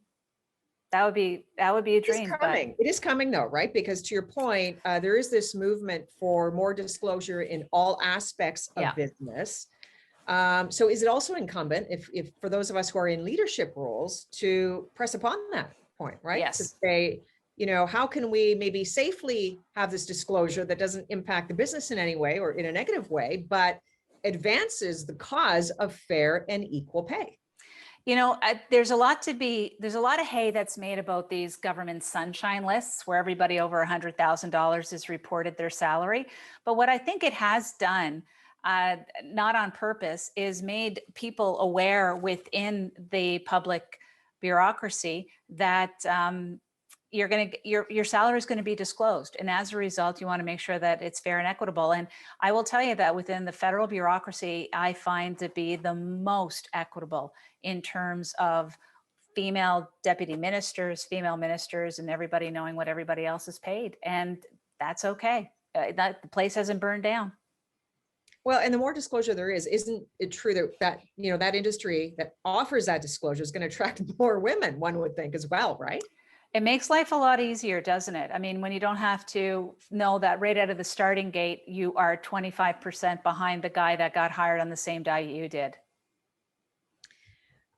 That would be a dream. It is coming though, right? Because to your point, there is this movement for more disclosure in all aspects of business. So is it also incumbent, if for those of us who are in leadership roles, to press upon that point, right? Yes. To say, you know, how can we maybe safely have this disclosure that doesn't impact the business in any way or in a negative way, but advances the cause of fair and equal pay? You know, there's a lot of hay that's made about these government sunshine lists where everybody over $100,000 is reported their salary. But what I think it has done, not on purpose, is made people aware within the public bureaucracy that your salary is going to be disclosed. And as a result, you want to make sure that it's fair and equitable. And I will tell you that within the federal bureaucracy, I find to be the most equitable in terms of female deputy ministers, female ministers, and everybody knowing what everybody else is paid. And that's okay. That the place hasn't burned down. Well, and the more disclosure there is, isn't it true that you know, that industry that offers that disclosure is going to attract more women, one would think as well, right? It makes life a lot easier, doesn't it? I mean, when you don't have to know that right out of the starting gate, you are 25% behind the guy that got hired on the same day you did.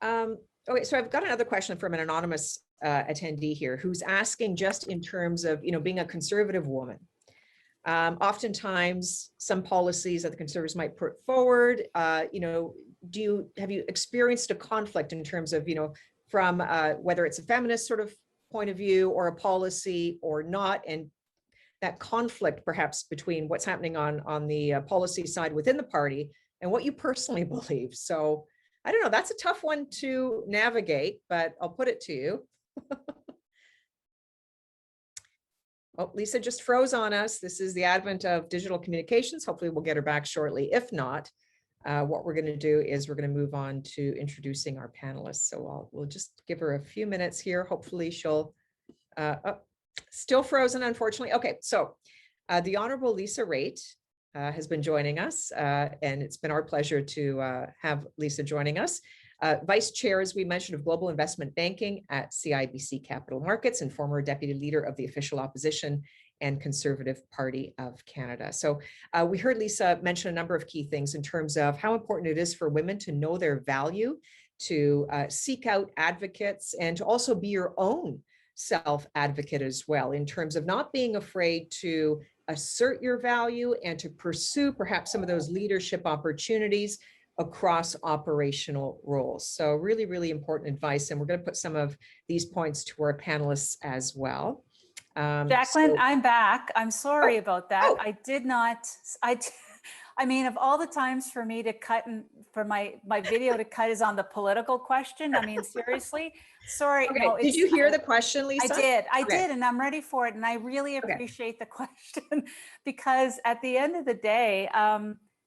Okay, so I've got another question from an anonymous attendee here who's asking, just in terms of, you know, being a conservative woman. Oftentimes some policies that the conservatives might put forward, you know, have you experienced a conflict in terms of, you know, from whether it's a feminist sort of point of view or a policy or not, and that conflict perhaps between what's happening on the policy side within the party and what you personally believe? So I don't know, that's a tough one to navigate, but I'll put it to you. Oh, Lisa just froze on us. This is the advent of digital communications. Hopefully we'll get her back shortly. If not, what we're going to do is we're going to move on to introducing our panelists. So we'll just give her a few minutes here. Hopefully she'll, still frozen, unfortunately. Okay, so the Honorable Lisa Raitt has been joining us, and it's been our pleasure to have Lisa joining us. Vice Chair, as we mentioned, of Global Investment Banking at CIBC Capital Markets and former Deputy Leader of the Official Opposition and Conservative Party of Canada. So we heard Lisa mention a number of key things in terms of how important it is for women to know their value, to seek out advocates, and to also be your own self-advocate as well, in terms of not being afraid to assert your value and to pursue perhaps some of those leadership opportunities across operational roles. So really, really important advice. And we're going to put some of these points to our panelists as well. Jacqueline, I'm back. I'm sorry about that. I did not, I mean, of all the times for me to cut and for my video to cut is on the political question. I mean, seriously, sorry. Okay. No, did you hear the question, Lisa? I did, and I'm ready for it. And I really appreciate the question because at the end of the day,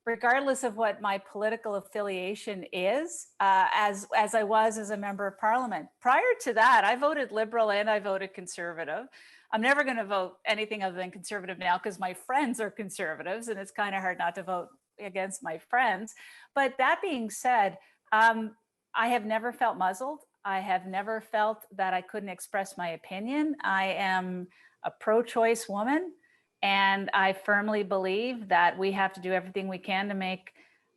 regardless of what my political affiliation is, as I was as a member of parliament, prior to that, I voted Liberal and I voted Conservative. I'm never going to vote anything other than Conservative now because my friends are Conservatives and it's kind of hard not to vote against my friends. But that being said, I have never felt muzzled. I have never felt that I couldn't express my opinion. I am a pro-choice woman, and I firmly believe that we have to do everything we can to make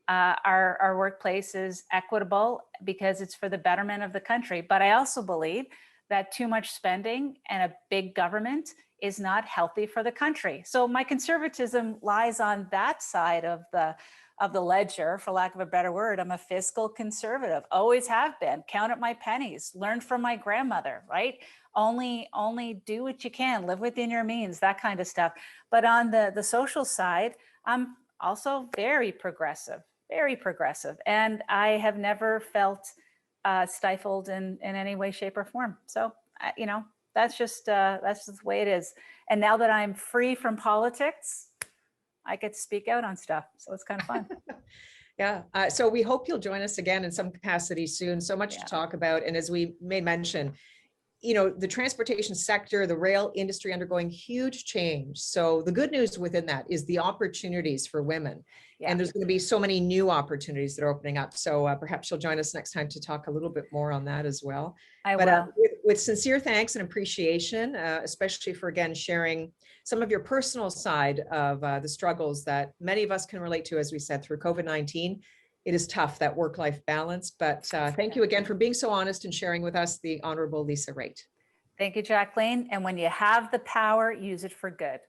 our workplaces equitable because it's for the betterment of the country. But I also believe that too much spending and a big government is not healthy for the country. So my conservatism lies on that side of of the ledger, for lack of a better word. I'm a fiscal conservative, always have been, counted my pennies, learned from my grandmother, right? Only do what you can, live within your means, that kind of stuff. But on the social side, I'm also very progressive. And I have never felt stifled in any way, shape, or form. So, that's just the way it is. And now that I'm free from politics, I get to speak out on stuff. So it's kind of fun. Yeah. So we hope you'll join us again in some capacity soon. So much to talk about. And as we may mention, the transportation sector, the rail industry undergoing huge change. So the good news within that is the opportunities for women. Yeah. And there's going to be so many new opportunities that are opening up. So perhaps you'll join us next time to talk a little bit more on that as well. I will. With sincere thanks and appreciation, especially for, again, sharing some of your personal side of the struggles that many of us can relate to, as we said, through COVID-19. It is tough, that work-life balance, but thank you again for being so honest and sharing with us, the Honorable Lisa Raitt. Thank you, Jacqueline. And when you have the power, use it for good.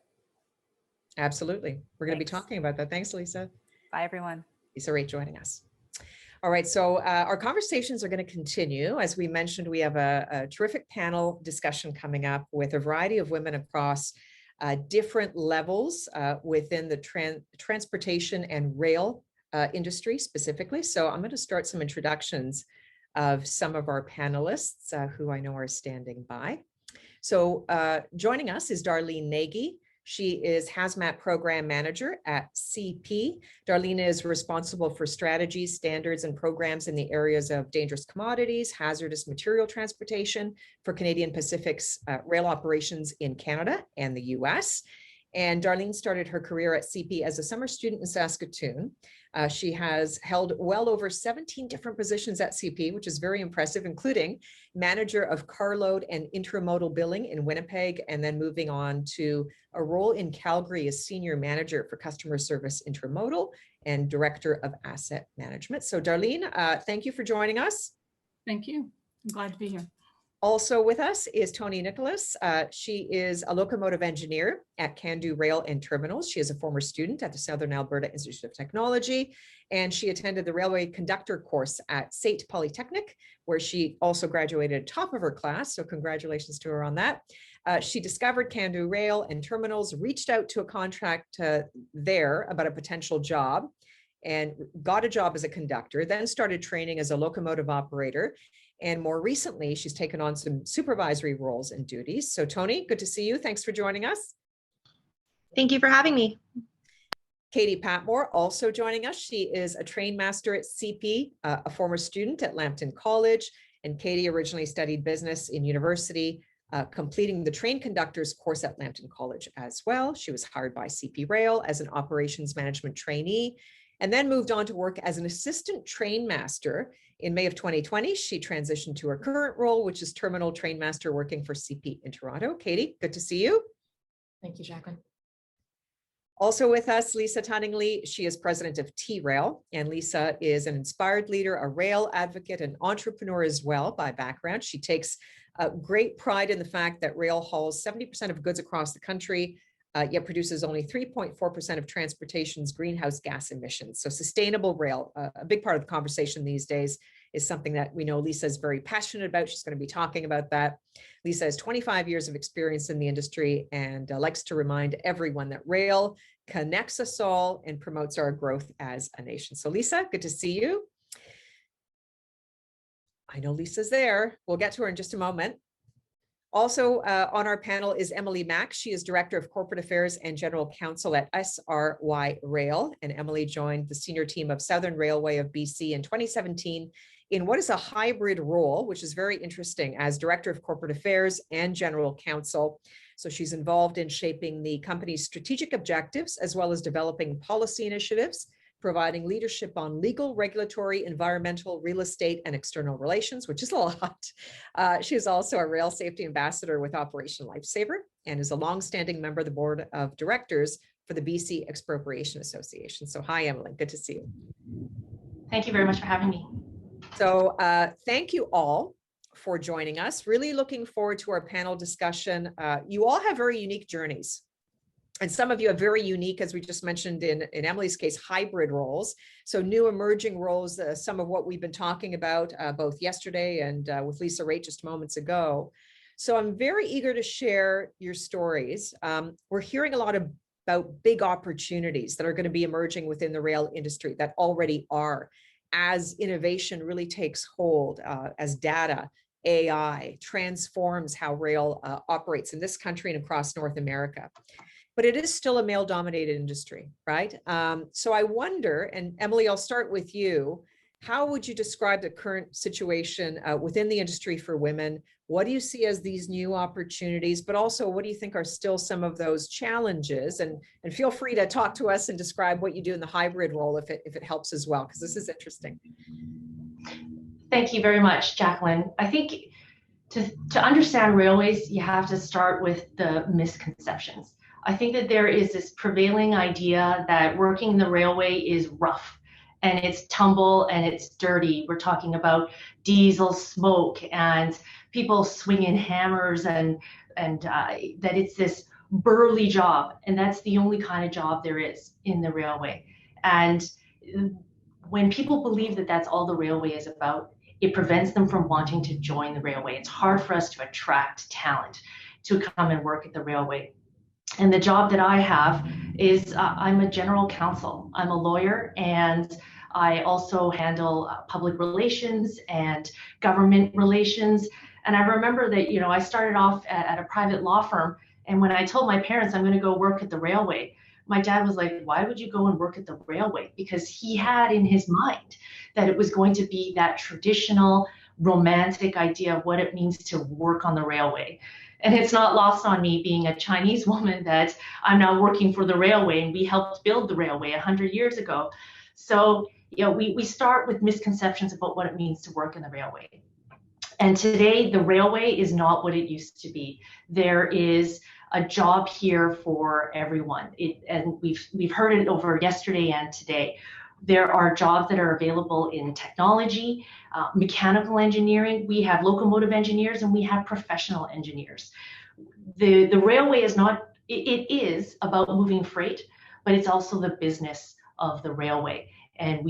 Absolutely. We're going to be talking about that. Thanks, Lisa. Bye, everyone. Lisa Raitt joining us. All right, so our conversations are going to continue. As we mentioned, we have a terrific panel discussion coming up with a variety of women across different levels within the transportation and rail industry specifically. So I'm going to start some introductions of some of our panelists who I know are standing by. So joining us is Darlene Nagy. She is Hazmat Program Manager at CP. Darlene is responsible for strategies, standards, and programs in the areas of dangerous commodities, hazardous material transportation for Canadian Pacific's rail operations in Canada and the US. And Darlene started her career at CP as a summer student in Saskatoon. She has held well over 17 different positions at CP, which is very impressive, including manager of carload and intermodal billing in Winnipeg, and then moving on to a role in Calgary as senior manager for customer service intermodal and director of asset management. So Darlene, thank you for joining us. Thank you. I'm glad to be here. Also with us is Toni Nicholas. She is a locomotive engineer at CanDo Rail and Terminals. She is a former student at the Southern Alberta Institute of Technology, and she attended the railway conductor course at SAIT Polytechnic, where she also graduated top of her class. So congratulations to her on that. She discovered CanDo Rail and Terminals, reached out to a contract there about a potential job, and got a job as a conductor, then started training as a locomotive operator. And more recently, she's taken on some supervisory roles and duties. So Toni, good to see you. Thanks for joining us. Thank you for having me. Katie Patmore also joining us. She is a train master at CP, a former student at Lambton College. And Katie originally studied business in university, completing the train conductor's course at Lambton College as well. She was hired by CP Rail as an operations management trainee, and then moved on to work as an assistant train master. In May of 2020, she transitioned to her current role, which is terminal train master working for CP in Toronto. Katie, good to see you. Thank you, Jacqueline. Also with us, Lisa Tunningly. She is president of T-Rail, and Lisa is an inspired leader, a rail advocate, and entrepreneur as well by background. She takes great pride in the fact that rail hauls 70% of goods across the country, yet produces only 3.4% of transportation's greenhouse gas emissions. So sustainable rail, a big part of the conversation these days, is something that we know Lisa is very passionate about. She's going to be talking about that. Lisa has 25 years of experience in the industry and likes to remind everyone that rail connects us all and promotes our growth as a nation. So Lisa, good to see you. I know Lisa's there. We'll get to her in just a moment. Also on our panel is Emily Mack. She is Director of Corporate Affairs and General Counsel at SRY Rail. And Emily joined the senior team of Southern Railway of BC in 2017 in what is a hybrid role, which is very interesting, as Director of Corporate Affairs and General Counsel. So she's involved in shaping the company's strategic objectives, as well as developing policy initiatives, providing leadership on legal, regulatory, environmental, real estate, and external relations, which is a lot. She is also a rail safety ambassador with Operation Lifesaver and is a longstanding member of the board of directors for the BC Expropriation Association. So hi, Emily, good to see you. Thank you very much for having me. So thank you all for joining us. Really looking forward to our panel discussion. You all have very unique journeys. And some of you have very unique, as we just mentioned in Emily's case, hybrid roles. So new emerging roles, some of what we've been talking about both yesterday and with Lisa Raitt just moments ago. So I'm very eager to share your stories. We're hearing a lot about big opportunities that are going to be emerging within the rail industry that already are, as innovation really takes hold, as data, AI transforms how rail operates in this country and across North America. But it is still a male-dominated industry, right? So I wonder, and Emily, I'll start with you. How would you describe the current situation within the industry for women? What do you see as these new opportunities, but also what do you think are still some of those challenges? And feel free to talk to us and describe what you do in the hybrid role if it helps as well, because this is interesting. Thank you very much, Jacqueline. I think to understand railways, you have to start with the misconceptions. I think that there is this prevailing idea that working in the railway is rough and it's tumble and it's dirty. We're talking about diesel smoke and people swinging hammers and that it's this burly job. And that's the only kind of job there is in the railway. And when people believe that that's all the railway is about, it prevents them from wanting to join the railway. It's hard for us to attract talent to come and work at the railway. And the job that I have is I'm a general counsel. I'm a lawyer, and I also handle public relations and government relations. And I remember that, you know, I started off at a private law firm. And when I told my parents I'm going to go work at the railway, my dad was like, why would you go and work at the railway? Because he had in his mind that it was going to be that traditional romantic idea of what it means to work on the railway. And it's not lost on me, being a Chinese woman, that I'm now working for the railway, and we helped build the railway 100 years ago. So, you know, we start with misconceptions about what it means to work in the railway. And today, the railway is not what it used to be. There is a job here for everyone. And we've heard it over yesterday and today. There are jobs that are available in technology, mechanical engineering. We have locomotive engineers and we have professional engineers. The railway is not, it is about moving freight, but it's also the business of the railway. And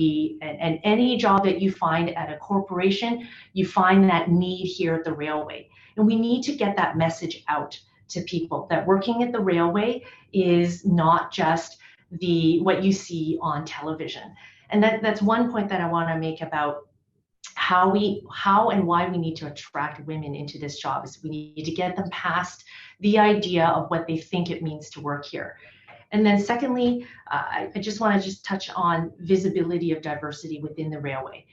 any job that you find at a corporation, you find that need here at the railway. And we need to get that message out to people that working at the railway is not just what you see on television. And that's one point that I want to make about how and why we need to attract women into this job. Is we need to get them past the idea of what they think it means to work here. And then secondly, I just want to touch on visibility of diversity within the railway.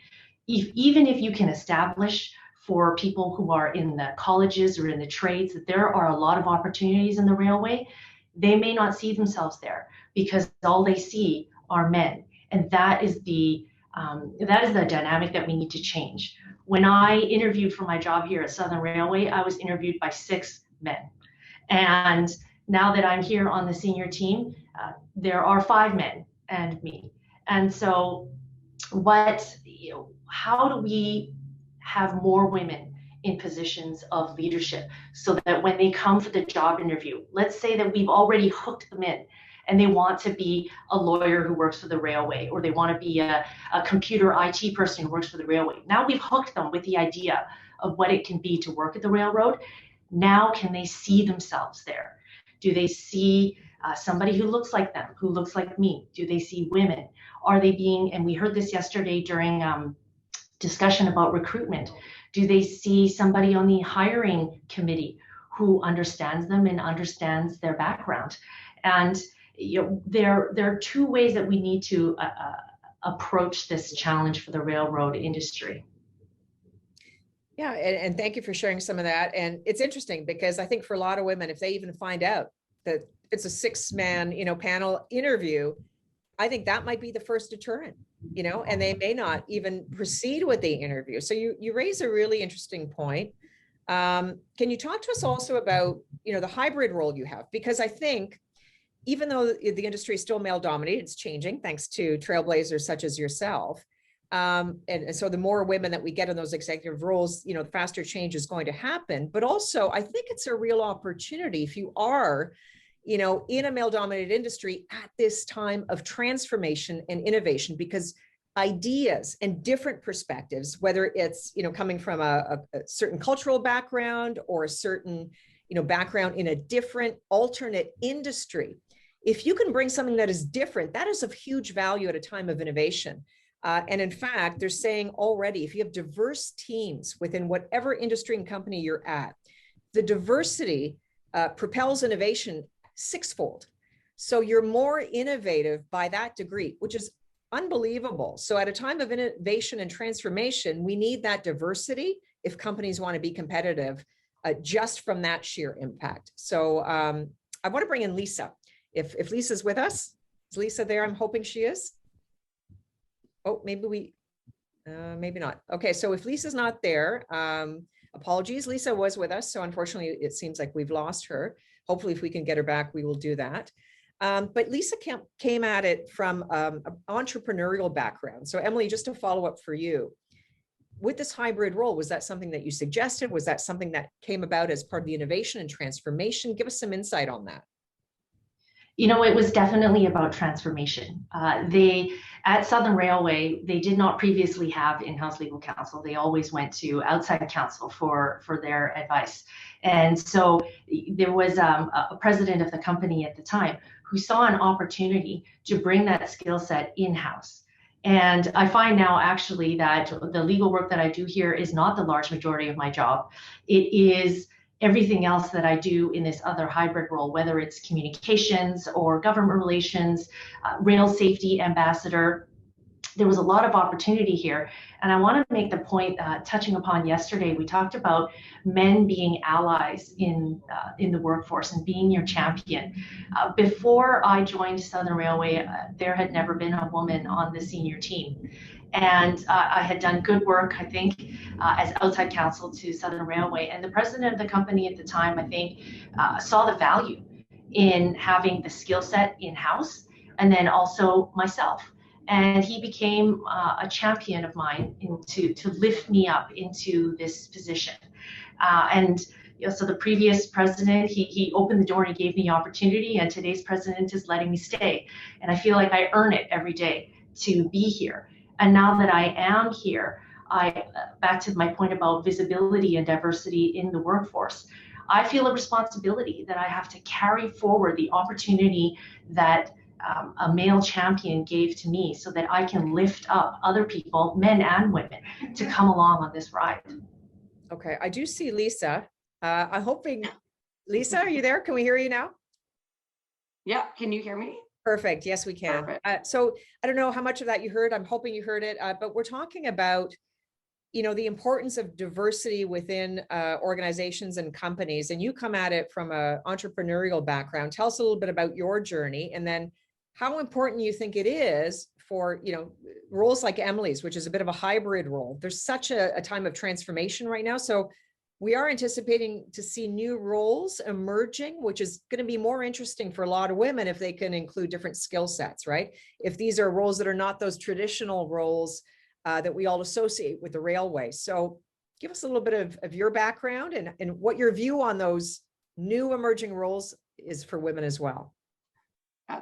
Even if you can establish for people who are in the colleges or in the trades that there are a lot of opportunities in the railway, they may not see themselves there because all they see are men. And that is the dynamic that we need to change. When I interviewed for my job here at Southern Railway, I was interviewed by 6 men. And now that I'm here on the senior team, there are 5 men and me. And so how do we have more women in positions of leadership so that when they come for the job interview, let's say that we've already hooked them in and they want to be a lawyer who works for the railway, or they want to be a computer IT person who works for the railway. Now we've hooked them with the idea of what it can be to work at the railroad. Now can they see themselves there? Do they see somebody who looks like them, who looks like me? Do they see women? Are they being, and we heard this yesterday during discussion about recruitment, do they see somebody on the hiring committee who understands them and understands their background? And there are 2 ways that we need to approach this challenge for the railroad industry. Yeah, and thank you for sharing some of that. And it's interesting because I think for a lot of women, if they even find out that it's a 6-man, panel interview, I think that might be the first deterrent, and they may not even proceed with the interview. So you raise a really interesting point. Can you talk to us also about, the hybrid role you have? Because I think even though the industry is still male dominated, it's changing thanks to trailblazers such as yourself. And so the more women that we get in those executive roles, the faster change is going to happen. But also, I think it's a real opportunity if you are you know, in a male-dominated industry at this time of transformation and innovation, because ideas and different perspectives, whether it's, you know, coming from a certain cultural background or a certain, you know, background in a different alternate industry, if you can bring something that is different, that is of huge value at a time of innovation. And in fact, they're saying already, if you have diverse teams within whatever industry and company you're at, the diversity propels innovation sixfold. So you're more innovative by that degree, which is unbelievable. So at a time of innovation and transformation, we need that diversity if companies want to be competitive, just from that sheer impact. So I want to bring in Lisa. If Lisa's with us, is Lisa there? I'm hoping she is. Oh, maybe not. Okay, so if Lisa's not there, apologies. Lisa was with us, so unfortunately it seems like we've lost her. Hopefully if we can get her back, we will do that. But Lisa came at it from an entrepreneurial background. So Emily, just to follow up for you, with this hybrid role, was that something that you suggested? Was that something that came about as part of the innovation and transformation? Give us some insight on that. You know, it was definitely about transformation. At Southern Railway, they did not previously have in-house legal counsel. They always went to outside counsel for their advice. And so there was a president of the company at the time who saw an opportunity to bring that skill set in-house. And I find now actually that the legal work that I do here is not the large majority of my job. It is everything else that I do in this other hybrid role, whether it's communications or government relations, rail safety ambassador. There was a lot of opportunity here. And I want to make the point, touching upon yesterday, we talked about men being allies in the workforce and being your champion. Before I joined Southern Railway, there had never been a woman on the senior team. And I had done good work, I think, as outside counsel to Southern Railway. And the president of the company at the time, I think, saw the value in having the skill set in-house, and then also myself. And he became a champion of mine to lift me up into this position. And you know, so the previous president, he opened the door and he gave me opportunity, and today's president is letting me stay. And I feel like I earn it every day to be here. And now that I am here, back to my point about visibility and diversity in the workforce, I feel a responsibility that I have to carry forward the opportunity that a male champion gave to me, so that I can lift up other people, men and women, to come along on this ride. Okay, I do see Lisa. I'm hoping, Lisa, are you there? Can we hear you now? Yeah, can you hear me? Perfect. Yes, we can. So I don't know how much of that you heard. I'm hoping you heard it, but we're talking about, you know, the importance of diversity within organizations and companies. And you come at it from an entrepreneurial background. Tell us a little bit about your journey, and then how important you think it is for, you know, roles like Emily's, which is a bit of a hybrid role. There's such a time of transformation right now. So we are anticipating to see new roles emerging, which is going to be more interesting for a lot of women if they can include different skill sets, right? If these are roles that are not those traditional roles that we all associate with the railway. So give us a little bit of your background and what your view on those new emerging roles is for women as well.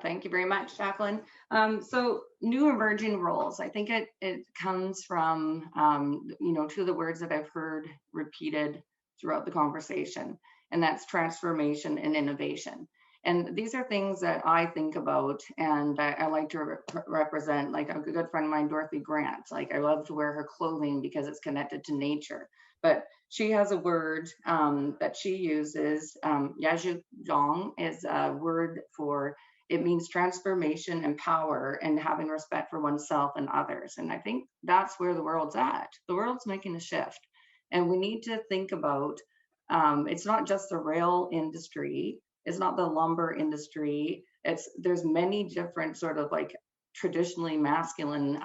Thank you very much, Jacqueline. So new emerging roles, I think it comes from, you know, two of the words that I've heard repeated throughout the conversation, and that's transformation and innovation. And these are things that I think about, and I like to represent, like a good friend of mine, Dorothy Grant. Like, I love to wear her clothing because it's connected to nature. But she has a word that she uses, Yajuzhong is a word for, it means transformation and power and having respect for oneself and others. And I think that's where the world's at. The world's making a shift. And we need to think about, it's not just the rail industry, it's not the lumber industry, there's many different sort of like traditionally masculine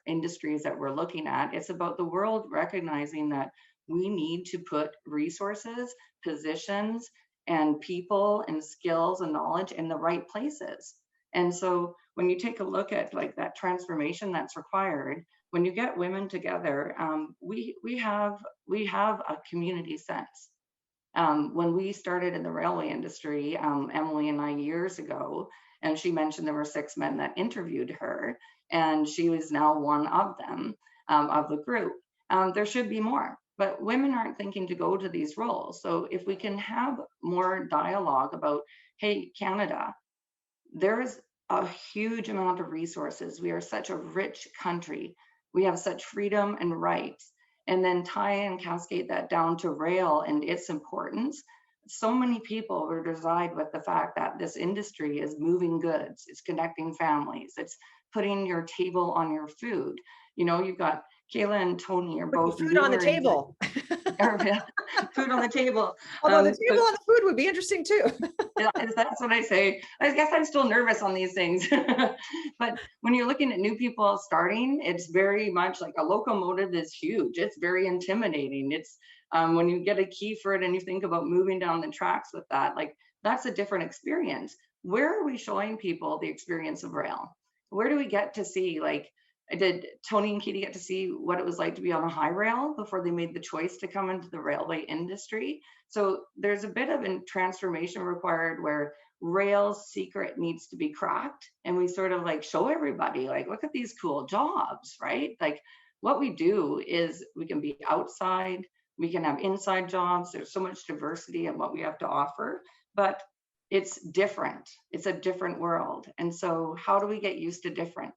industries that we're looking at. It's about the world recognizing that we need to put resources, positions, and people and skills and knowledge in the right places. And so when you take a look at like that transformation that's required, when you get women together, we have a community sense. When we started in the railway industry, Emily and I years ago, and she mentioned there were 6 men that interviewed her, and she was now one of them, of the group. There should be more, but women aren't thinking to go to these roles. So if we can have more dialogue about, hey, Canada, there's a huge amount of resources. We are such a rich country. We have such freedom and rights. And then tie and cascade that down to rail and its importance. So many people were reside with the fact that this industry is moving goods, it's connecting families, it's putting your table on your food. You know, you've got Kayla and Tony are both Food on the newer table. food on the table. Although the So- table on the food would be interesting too. Yeah, that's what I say. I guess I'm still nervous on these things. But when you're looking at new people starting, it's very much like a locomotive is huge. It's very intimidating. It's when you get a key for it and you think about moving down the tracks with that, like that's a different experience. Where are we showing people the experience of rail? Where do we get to see, like, did Tony and Katie get to see what it was like to be on a high rail before they made the choice to come into the railway industry? So there's a bit of a transformation required where rail's secret needs to be cracked, and we sort of like show everybody, like, look at these cool jobs, right? Like what we do is we can be outside, we can have inside jobs. There's so much diversity in what we have to offer, but it's different. It's a different world. And so how do we get used to different?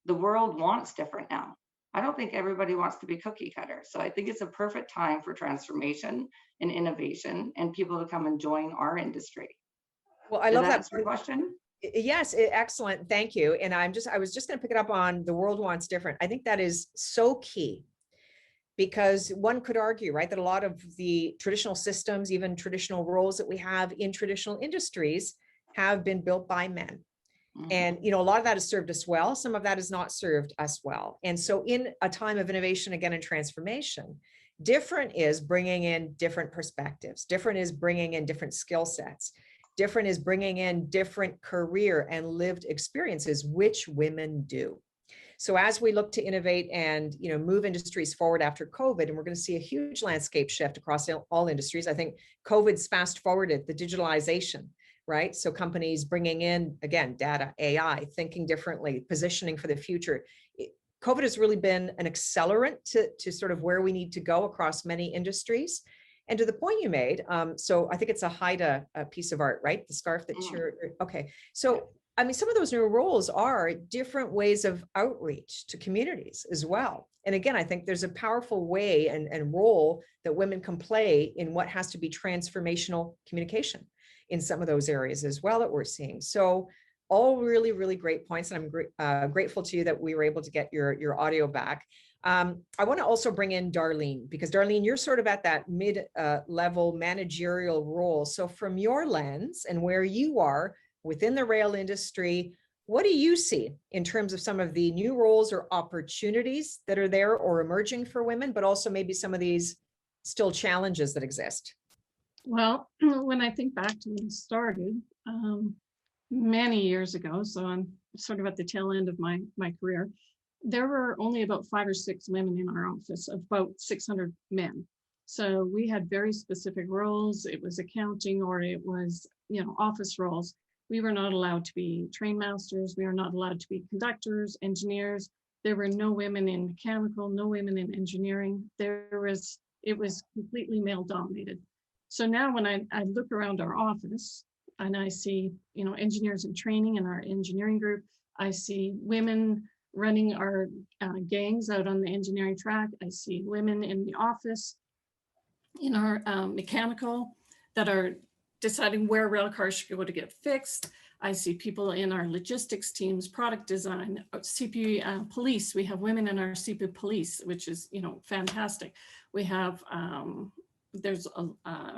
The world wants different now. I don't think everybody wants to be cookie cutter. So I think it's a perfect time for transformation and innovation and people to come and join our industry. Well, I Did love that that. answer your question? Yes, excellent. Thank you. And I was just going to pick it up on the world wants different. I think that is so key, because one could argue, right, that a lot of the traditional systems, even traditional roles that we have in traditional industries, have been built by men. And, you know, a lot of that has served us well. Some of that has not served us well. And so in a time of innovation, again, and transformation, different is bringing in different perspectives. Different is bringing in different skill sets. Different is bringing in different career and lived experiences, which women do. So as we look to innovate and, you know, move industries forward after COVID, and we're going to see a huge landscape shift across all industries. I think COVID's fast forwarded the digitalization, right? So companies bringing in, again, data, AI, thinking differently, positioning for the future. COVID has really been an accelerant to sort of where we need to go across many industries. And to the point you made, so I think it's a Haida piece of art, right? The scarf that you're, okay. So, I mean, some of those new roles are different ways of outreach to communities as well. And again, I think there's a powerful way and role that women can play in what has to be transformational communication in some of those areas as well that we're seeing. So all really, really great points. And I'm grateful to you that we were able to get your audio back. I want to also bring in Darlene, because Darlene, you're sort of at that mid-level managerial role. So from your lens and where you are within the rail industry, what do you see in terms of some of the new roles or opportunities that are there or emerging for women, but also maybe some of these still challenges that exist? Well, when I think back to when I started many years ago, so I'm sort of at the tail end of my career, there were only about 5 or 6 women in our office of about 600 men. So we had very specific roles. It was accounting or it was, you know, office roles. We were not allowed to be train masters. We were not allowed to be conductors, engineers. There were no women in mechanical, no women in engineering. It was completely male dominated. So now when I look around our office and I see, you know, engineers in training in our engineering group, I see women running our gangs out on the engineering track. I see women in the office, in our mechanical, that are deciding where rail cars should go to get fixed. I see people in our logistics teams, product design, CP police. We have women in our CP police, which is, you know, fantastic. We have, there's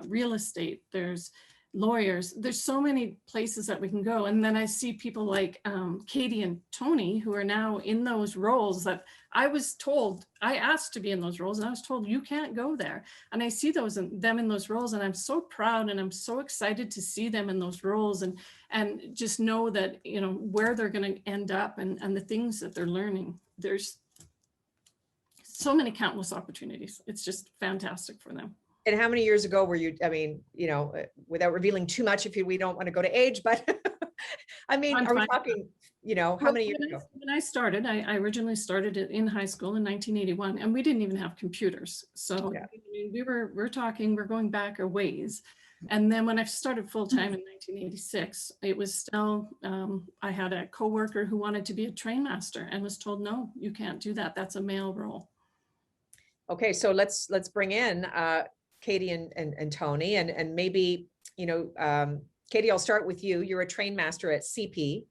real estate, there's lawyers, there's so many places that we can go. And then I see people like Katie and Tony, who are now in those roles that I was told, I asked to be in those roles and I was told you can't go there. And I see them in those roles, and I'm so proud and I'm so excited to see them in those roles and just know that, you know, where they're going to end up and the things that they're learning. There's so many countless opportunities. It's just fantastic for them. And how many years ago were you, I mean, without revealing too much, we don't want to go to age, but I mean, I'm are we fine. talking, how Well, many years ago? when I started, I originally started it in high school in 1981, and we didn't even have computers. So Yeah. I mean, we're going back a ways. And then when I started full time in 1986, it was still, I had a coworker who wanted to be a train master and was told, no, you can't do that. That's a male role. Okay, so let's bring in Katie and Tony, and maybe, Katie, I'll start with you. You're a train master at CP.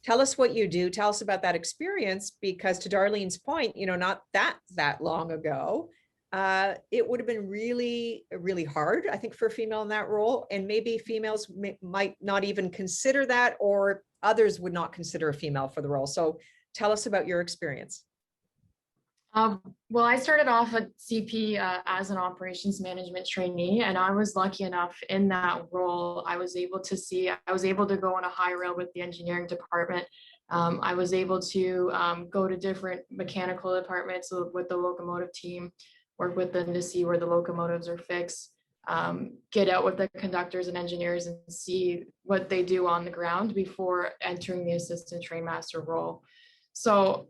Tell us what you do. Tell us about that experience, because to Darlene's point, not that long ago, it would have been really, really hard, I think, for a female in that role. And maybe females might not even consider that, or others would not consider a female for the role. So tell us about your experience. Well, I started off at CP as an operations management trainee, and I was lucky enough in that role. I was able to go on a high rail with the engineering department. I was able to go to different mechanical departments with the locomotive team, work with them to see where the locomotives are fixed, get out with the conductors and engineers and see what they do on the ground before entering the assistant train master role. So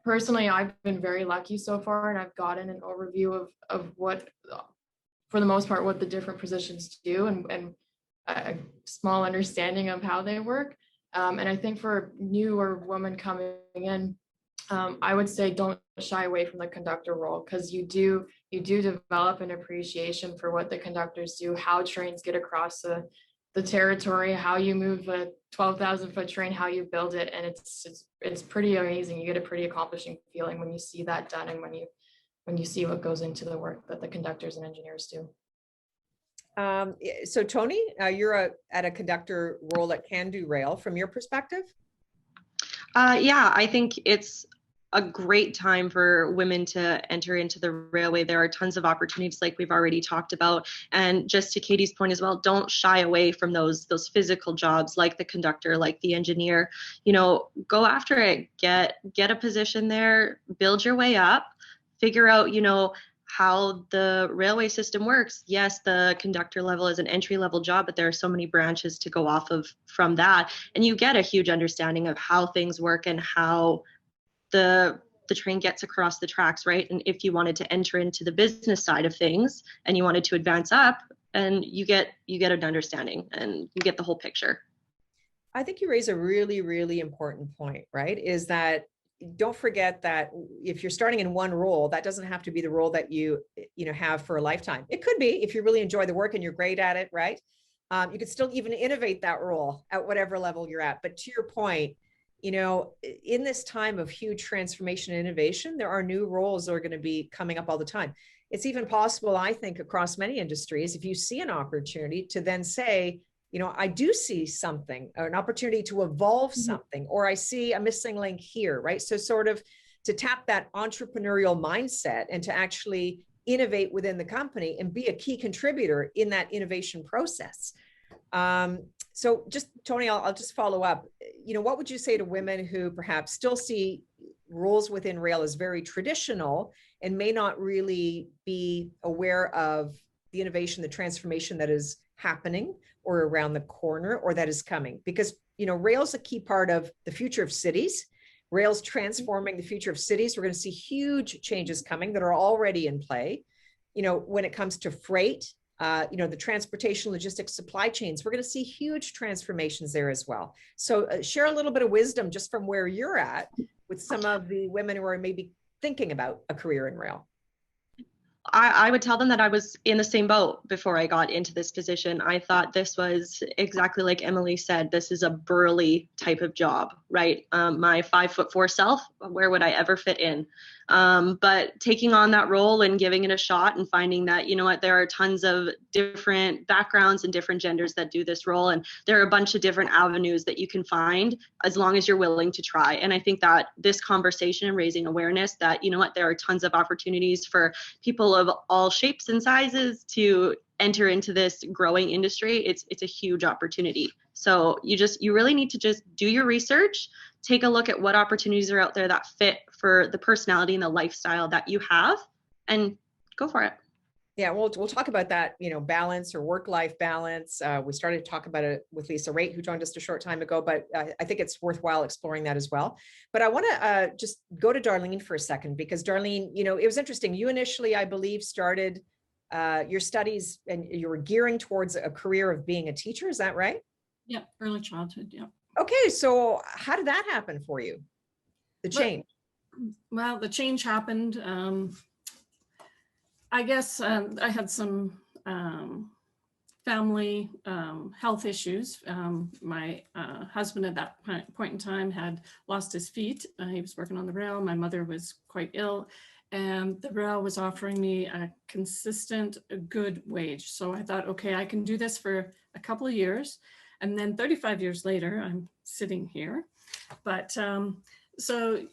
personally, I've been very lucky so far, and I've gotten an overview of what, for the most part, what the different positions do, and a small understanding of how they work. And I think for a newer woman coming in, I would say don't shy away from the conductor role, because you do develop an appreciation for what the conductors do, how trains get across the territory, how you move a 12,000-foot train, how you build it. And it's pretty amazing. You get a pretty accomplishing feeling when you see that done, and when you see what goes into the work that the conductors and engineers do. So Tony, you're at a conductor role at CanDo Rail. From your perspective? Yeah, I think it's a great time for women to enter into the railway. There are tons of opportunities, like we've already talked about. And just to Katie's point as well, don't shy away from those physical jobs, like the conductor, like the engineer. Go after it. Get a position there. Build your way up. Figure out, how the railway system works. Yes, the conductor level is an entry-level job, but there are so many branches to go off of from that, and you get a huge understanding of how things work and how the train gets across the tracks, right? And if you wanted to enter into the business side of things and you wanted to advance up, and you get an understanding and you get the whole picture. I think you raise a really, really important point, right? Is that don't forget that if you're starting in one role, that doesn't have to be the role that you have for a lifetime. It could be if you really enjoy the work and you're great at it, right? You could still even innovate that role at whatever level you're at. But to your point, in this time of huge transformation and innovation, there are new roles that are going to be coming up all the time. It's even possible, I think, across many industries, if you see an opportunity to then say, I do see something, or an opportunity to evolve something, or I see a missing link here, right? So sort of to tap that entrepreneurial mindset and to actually innovate within the company and be a key contributor in that innovation process. So just, Tony, I'll just follow up. What would you say to women who perhaps still see roles within rail as very traditional and may not really be aware of the innovation, the transformation that is happening or around the corner or that is coming? Because, rail's a key part of the future of cities. Rail's transforming the future of cities. We're going to see huge changes coming that are already in play. When it comes to freight, the transportation, logistics, supply chains, we're going to see huge transformations there as well. So share a little bit of wisdom just from where you're at with some of the women who are maybe thinking about a career in rail. I would tell them that I was in the same boat before I got into this position. I thought this was exactly like Emily said, this is a burly type of job, right? My 5'4" self, where would I ever fit in? But taking on that role and giving it a shot and finding that, there are tons of different backgrounds and different genders that do this role. And there are a bunch of different avenues that you can find as long as you're willing to try. And I think that this conversation and raising awareness that, there are tons of opportunities for people of all shapes and sizes to enter into this growing industry. It's a huge opportunity. So you really need to just do your research, take a look at what opportunities are out there that fit for the personality and the lifestyle that you have, and go for it. Yeah, we'll talk about that, balance or work-life balance. We started to talk about it with Lisa Raitt, who joined us a short time ago, but I think it's worthwhile exploring that as well. But I want to just go to Darlene for a second, because Darlene, it was interesting. You initially, I believe, started your studies and you were gearing towards a career of being a teacher. Is that right? Yeah, early childhood. Yeah. Okay, so how did that happen for you? The change? Well, the change happened. I guess I had some family health issues. My husband at that point in time had lost his feet. He was working on the rail. My mother was quite ill, and the rail was offering me a consistent, good wage. So I thought, okay, I can do this for a couple of years. And then 35 years later, I'm sitting here. But so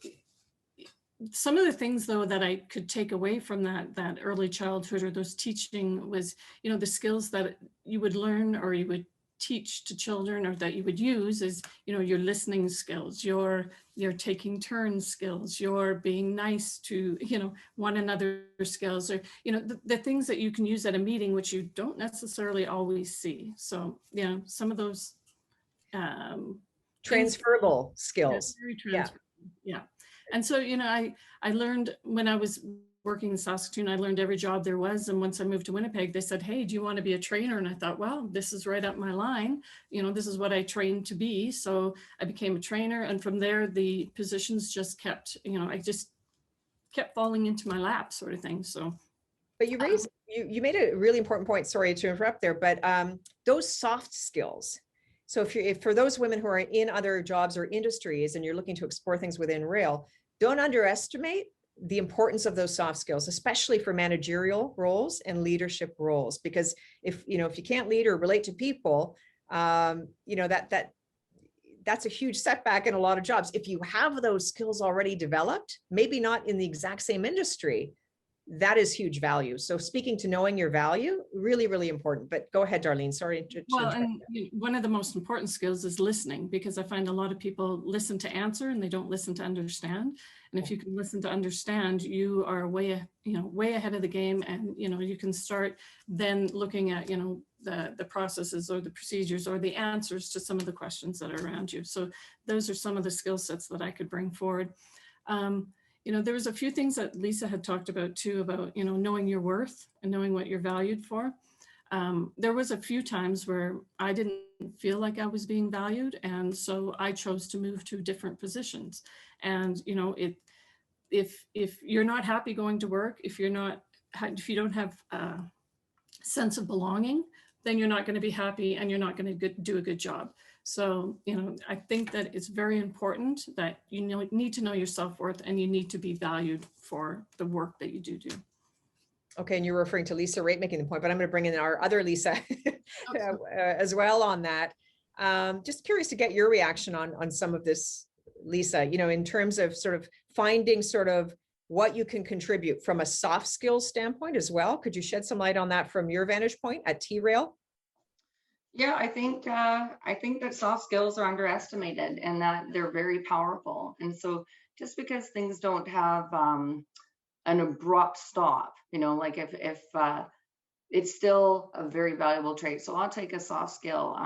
some of the things, though, that I could take away from that early childhood or those teaching was, the skills that you would learn or you would teach to children, or that you would use is, your listening skills, your taking turns skills, your being nice to, one another skills, or, the things that you can use at a meeting, which you don't necessarily always see. So, some of those Transferable skills. Very transferable. Yeah. And so, I learned when I was working in Saskatoon, I learned every job there was. And once I moved to Winnipeg, they said, hey, do you want to be a trainer? And I thought, well, this is right up my line. This is what I trained to be. So I became a trainer. And from there, the positions just kept, I just kept falling into my lap, sort of thing. So. But you raised, you made a really important point. Sorry to interrupt there, but those soft skills. So if for those women who are in other jobs or industries and you're looking to explore things within rail, don't underestimate the importance of those soft skills, especially for managerial roles and leadership roles. Because if you can't lead or relate to people, that's a huge setback in a lot of jobs. If you have those skills already developed, maybe not in the exact same industry, that is huge value. So speaking to knowing your value, really, really important. But go ahead, Darlene. Sorry. And one of the most important skills is listening, because I find a lot of people listen to answer and they don't listen to understand. And if you can listen to understand, you are way ahead of the game. And, you can start then looking at, the processes or the procedures or the answers to some of the questions that are around you. So those are some of the skill sets that I could bring forward. There was a few things that Lisa had talked about too, about, knowing your worth and knowing what you're valued for. There was a few times where I didn't feel like I was being valued. And so I chose to move to different positions. And, if you're not happy going to work, if you don't have a sense of belonging, then you're not going to be happy and you're not going to do a good job. So, I think that it's very important that you need to know your self-worth and you need to be valued for the work that you do. Okay, and you're referring to Lisa Raitt making the point, but I'm going to bring in our other Lisa as well on that. Just curious to get your reaction on some of this, Lisa, in terms of sort of finding sort of what you can contribute from a soft skills standpoint as well. Could you shed some light on that from your vantage point at T-Rail? Yeah, I think that soft skills are underestimated and that they're very powerful. And so just because things don't have an abrupt stop, like if it's still a very valuable trait. So I'll take a soft skill.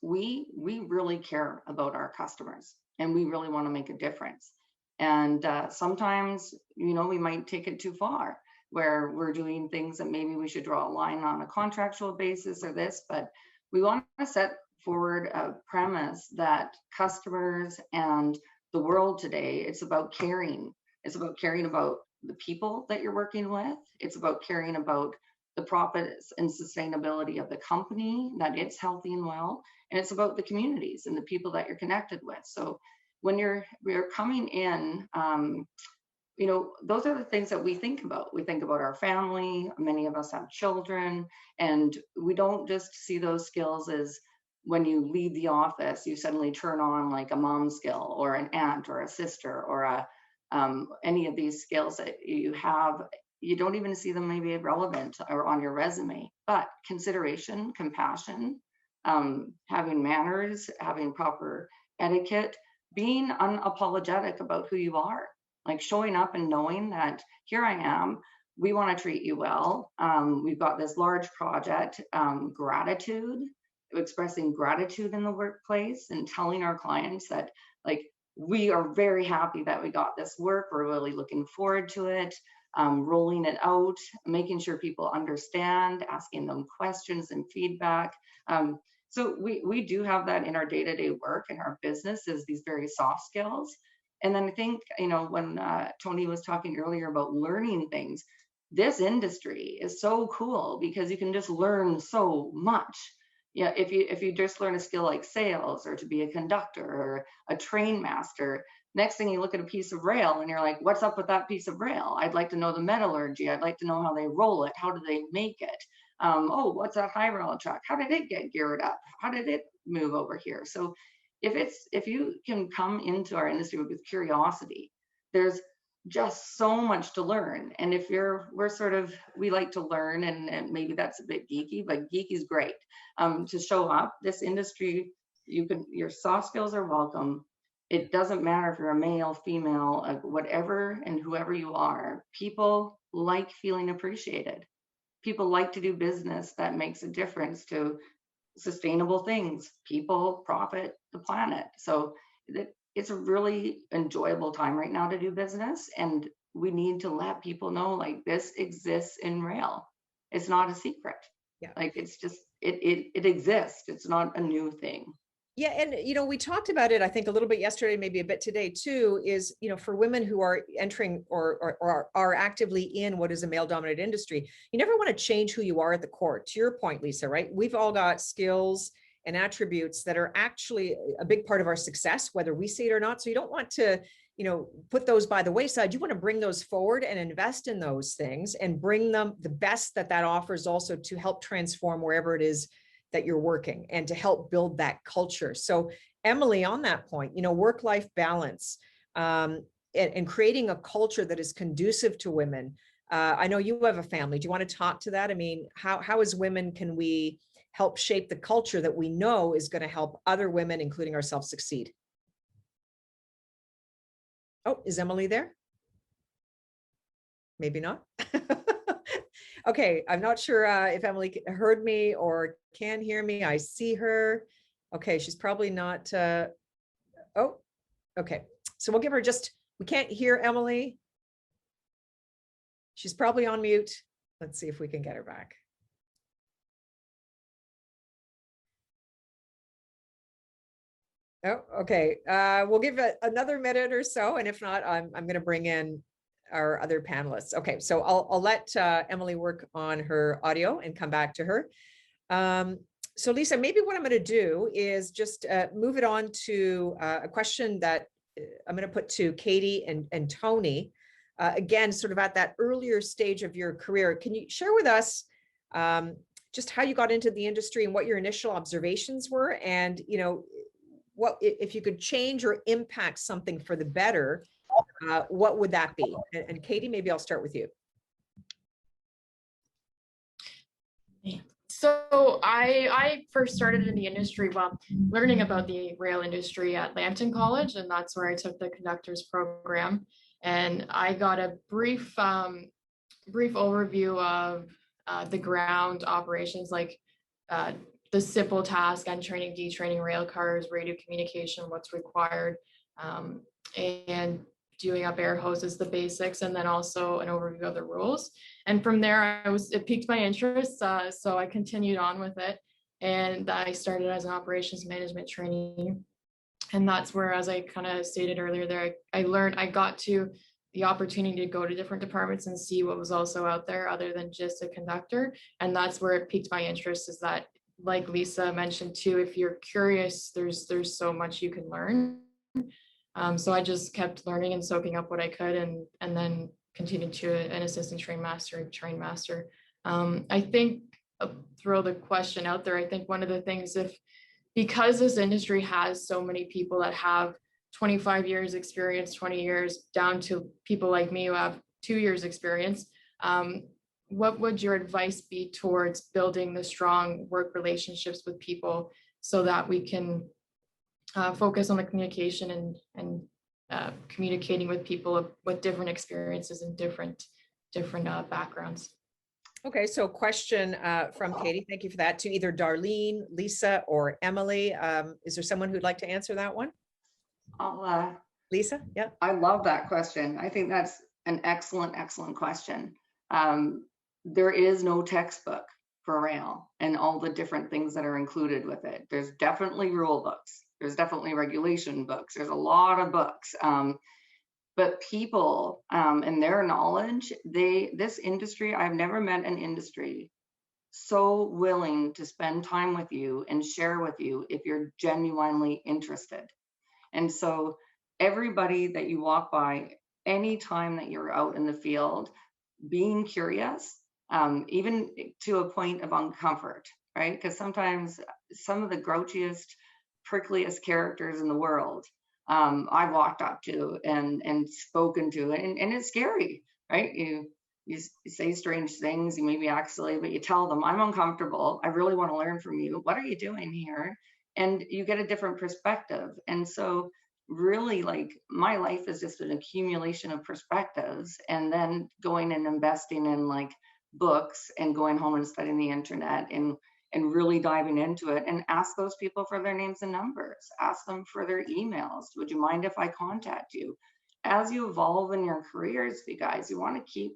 We really care about our customers and we really want to make a difference. And sometimes, we might take it too far where we're doing things that maybe we should draw a line on a contractual basis or this, but we want to set forward a premise that customers and the world today, it's about caring. It's about caring about the people that you're working with. It's about caring about the profits and sustainability of the company, that it's healthy and well. And it's about the communities and the people that you're connected with. So when we're coming in, those are the things that we think about. We think about our family. Many of us have children, and we don't just see those skills as when you leave the office, you suddenly turn on like a mom skill or an aunt or a sister or any of these skills that you have. You don't even see them maybe relevant or on your resume, but consideration, compassion, having manners, having proper etiquette, being unapologetic about who you are. Like showing up and knowing that here I am, we want to treat you well. We've got this large project, gratitude, expressing gratitude in the workplace and telling our clients that, like, we are very happy that we got this work. We're really looking forward to it, rolling it out, making sure people understand, asking them questions and feedback. So we do have that in our day-to-day work, and our business is these very soft skills. And then I think, you know, when Tony was talking earlier about learning things, this industry is so cool because you can just learn so much. Yeah, if you just learn a skill like sales, or to be a conductor or a train master, next thing you look at a piece of rail and you're like, what's up with that piece of rail? I'd like to know the metallurgy. I'd like to know how they roll it. How do they make it? Oh, what's that high rail track? How did it get geared up? How did it move over here? So if you can come into our industry with curiosity, there's just so much to learn. And if we like to learn, and maybe that's a bit geeky, but geeky is great. To show up, this industry, your soft skills are welcome. It doesn't matter if you're a male, female, whatever and whoever you are. People like feeling appreciated. People like to do business that makes a difference to sustainable things, people, profit, the planet. So it's a really enjoyable time right now to do business, and we need to let people know, like, this exists in rail. It's not a secret. Yeah. Like, it's just it exists. It's not a new thing. Yeah, and you know, we talked about it, I think, a little bit yesterday, maybe a bit today too, is, you know, for women who are entering or are actively in what is a male-dominated industry, you never want to change who you are at the core. To your point, Lisa, right? We've all got skills and attributes that are actually a big part of our success, whether we see it or not. So you don't want to, you know, put those by the wayside. You want to bring those forward and invest in those things and bring them the best that offers, also to help transform wherever it is that you're working and to help build that culture. So Emily, on that point, you know, work-life balance and creating a culture that is conducive to women. I know you have a family. Do you want to talk to that? I mean, how as women can we help shape the culture that we know is going to help other women, including ourselves, succeed? Oh, is Emily there? Maybe not. Okay, I'm not sure if Emily heard me or can hear me. I see her. Okay, she's probably not. Oh, okay. So we'll give her we can't hear Emily. She's probably on mute. Let's see if we can get her back. Oh, okay. We'll give it another minute or so, and if not, I'm going to bring in our other panelists. Okay, so I'll let Emily work on her audio and come back to her. So Lisa, maybe what I'm going to do is just move it on to a question that I'm going to put to Katie and Tony. Again, sort of at that earlier stage of your career, can you share with us just how you got into the industry and what your initial observations were? And, you know, what if you could change or impact something for the better, what would that be? And Katie, maybe I'll start with you. So I first started in the industry, well, learning about the rail industry at Lambton College, and that's where I took the conductors program. And I got a brief overview of the ground operations, like the simple task and training, detraining rail cars, radio communication, what's required, and doing up air hoses, the basics, and then also an overview of the rules. And from there, it piqued my interest, so I continued on with it. And I started as an operations management trainee. And that's where, as I kind of stated earlier there, I got to the opportunity to go to different departments and see what was also out there other than just a conductor. And that's where it piqued my interest, is that, like Lisa mentioned too, if you're curious, there's so much you can learn. So I just kept learning and soaking up what I could, and then continued to an assistant train master and train master. I think, throw the question out there, I think one of the things, because this industry has so many people that have 25 years experience, 20 years, down to people like me who have 2 years experience, what would your advice be towards building the strong work relationships with people so that we can focus on the communication and communicating with people with different experiences and different different backgrounds. Okay, so question from Katie. Thank you for that. To either Darlene, Lisa, or Emily. Is there someone who'd like to answer that one? Lisa, yeah. I love that question. I think that's an excellent, excellent question. There is no textbook for rail and all the different things that are included with it. There's definitely rule books. There's definitely regulation books. There's a lot of books. But people and their knowledge, this industry, I've never met an industry so willing to spend time with you and share with you if you're genuinely interested. And so everybody that you walk by, anytime that you're out in the field, being curious, even to a point of uncomfort, right? Because sometimes some of the grouchiest, prickliest characters in the world, I've walked up to and spoken to, and it's scary, right? You say strange things, you maybe act silly, but you tell them, I'm uncomfortable, I really want to learn from you. What are you doing here? And you get a different perspective. And so really, like, my life is just an accumulation of perspectives, and then going and investing in like books and going home and studying the internet and really diving into it, and ask those people for their names and numbers, ask them for their emails. Would you mind if I contact you? As you evolve in your careers, you guys, you want to keep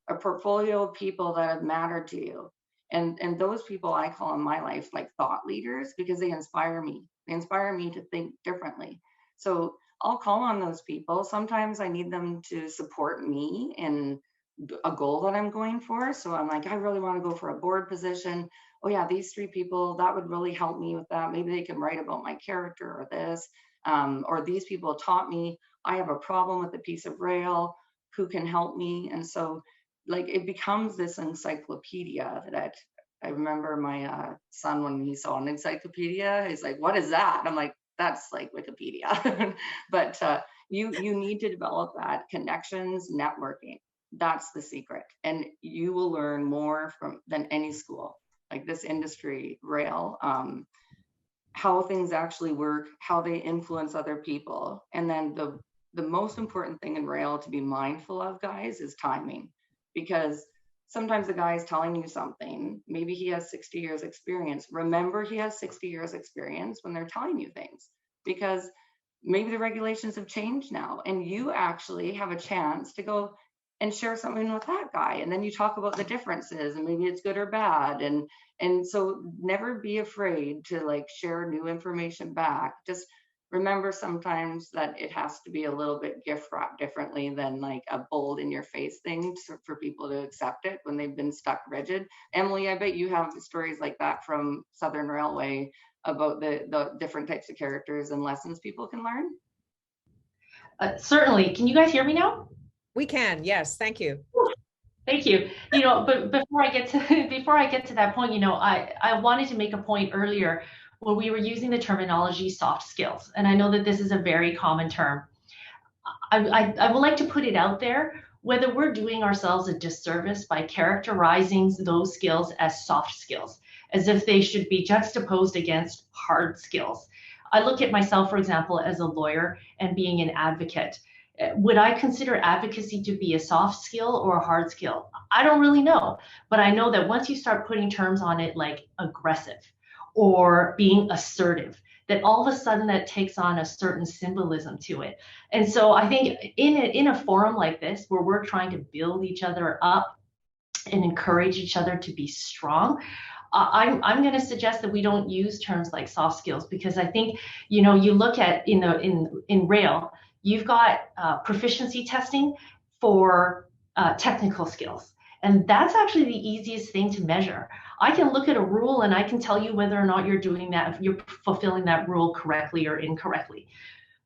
a portfolio of people that have mattered to you. And those people I call in my life like thought leaders, because they inspire me. They inspire me to think differently. So I'll call on those people. Sometimes I need them to support me in a goal that I'm going for. So I'm like, I really want to go for a board position. Oh yeah, these 3 people, that would really help me with that. Maybe they can write about my character or this, or these people taught me I have a problem with a piece of rail, who can help me? And so like it becomes this encyclopedia that I remember my son, when he saw an encyclopedia, he's like, what is that? I'm like, that's like Wikipedia. But you need to develop that connections, networking. That's the secret. And you will learn more than any school. Like this industry, rail, how things actually work, how they influence other people. And then the most important thing in rail to be mindful of, guys, is timing. Because sometimes the guy is telling you something, maybe he has 60 years experience. Remember, he has 60 years experience when they're telling you things, because maybe the regulations have changed now, and you actually have a chance to go and share something with that guy. And then you talk about the differences, and maybe it's good or bad. And so never be afraid to like share new information back. Just remember sometimes that it has to be a little bit gift wrapped differently than like a bold in your face thing for people to accept it when they've been stuck rigid. Emily, I bet you have stories like that from Southern Railway about the different types of characters and lessons people can learn. Certainly. Can you guys hear me now? We can, yes, thank you. Thank you. You know, but before I get to that point, you know, I wanted to make a point earlier when we were using the terminology soft skills, and I know that this is a very common term. I would like to put it out there, whether we're doing ourselves a disservice by characterizing those skills as soft skills, as if they should be juxtaposed against hard skills. I look at myself, for example, as a lawyer and being an advocate. Would I consider advocacy to be a soft skill or a hard skill? I don't really know, but I know that once you start putting terms on it like aggressive or being assertive, that all of a sudden that takes on a certain symbolism to it. And so I think in a forum like this, where we're trying to build each other up and encourage each other to be strong, I'm going to suggest that we don't use terms like soft skills, because I think, you know, you look at in rail, you've got proficiency testing for technical skills. And that's actually the easiest thing to measure. I can look at a rule and I can tell you whether or not you're doing that, if you're fulfilling that rule correctly or incorrectly.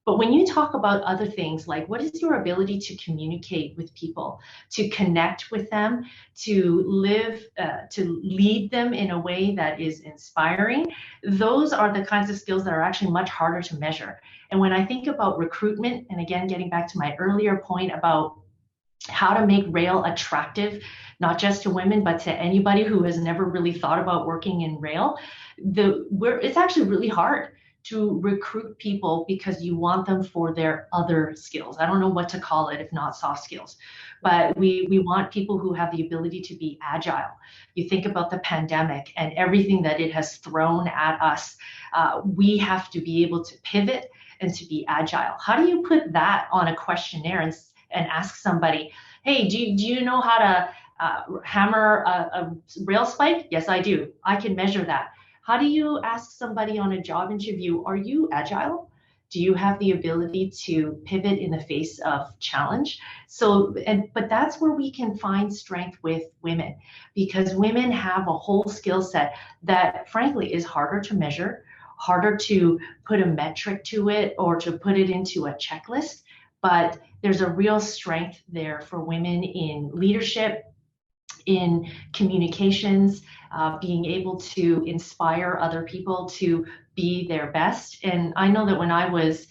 But when you talk about other things, like what is your ability to communicate with people, to connect with them, to lead them in a way that is inspiring, those are the kinds of skills that are actually much harder to measure. And when I think about recruitment, and again, getting back to my earlier point about how to make rail attractive, not just to women, but to anybody who has never really thought about working in rail, it's actually really hard to recruit people because you want them for their other skills. I don't know what to call it if not soft skills, but we want people who have the ability to be agile. You think about the pandemic and everything that it has thrown at us. We have to be able to pivot and to be agile. How do you put that on a questionnaire and ask somebody, hey, do you know how to hammer a rail spike? Yes, I do. I can measure that. How do you ask somebody on a job interview, are you agile? Do you have the ability to pivot in the face of challenge? But that's where we can find strength with women, because women have a whole skill set that frankly is harder to measure, harder to put a metric to it or to put it into a checklist. But there's a real strength there for women in leadership, in communications, being able to inspire other people to be their best. And I know that when I was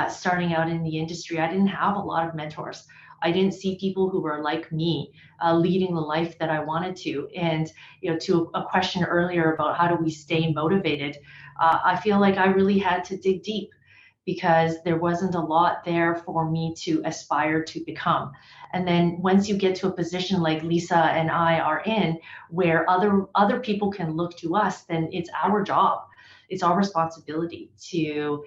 starting out in the industry, I didn't have a lot of mentors. I didn't see people who were like me, leading the life that I wanted to. And to a question earlier about how do we stay motivated, I feel like I really had to dig deep, because there wasn't a lot there for me to aspire to become. And then once you get to a position like Lisa and I are in, where other people can look to us, then it's our job. It's our responsibility to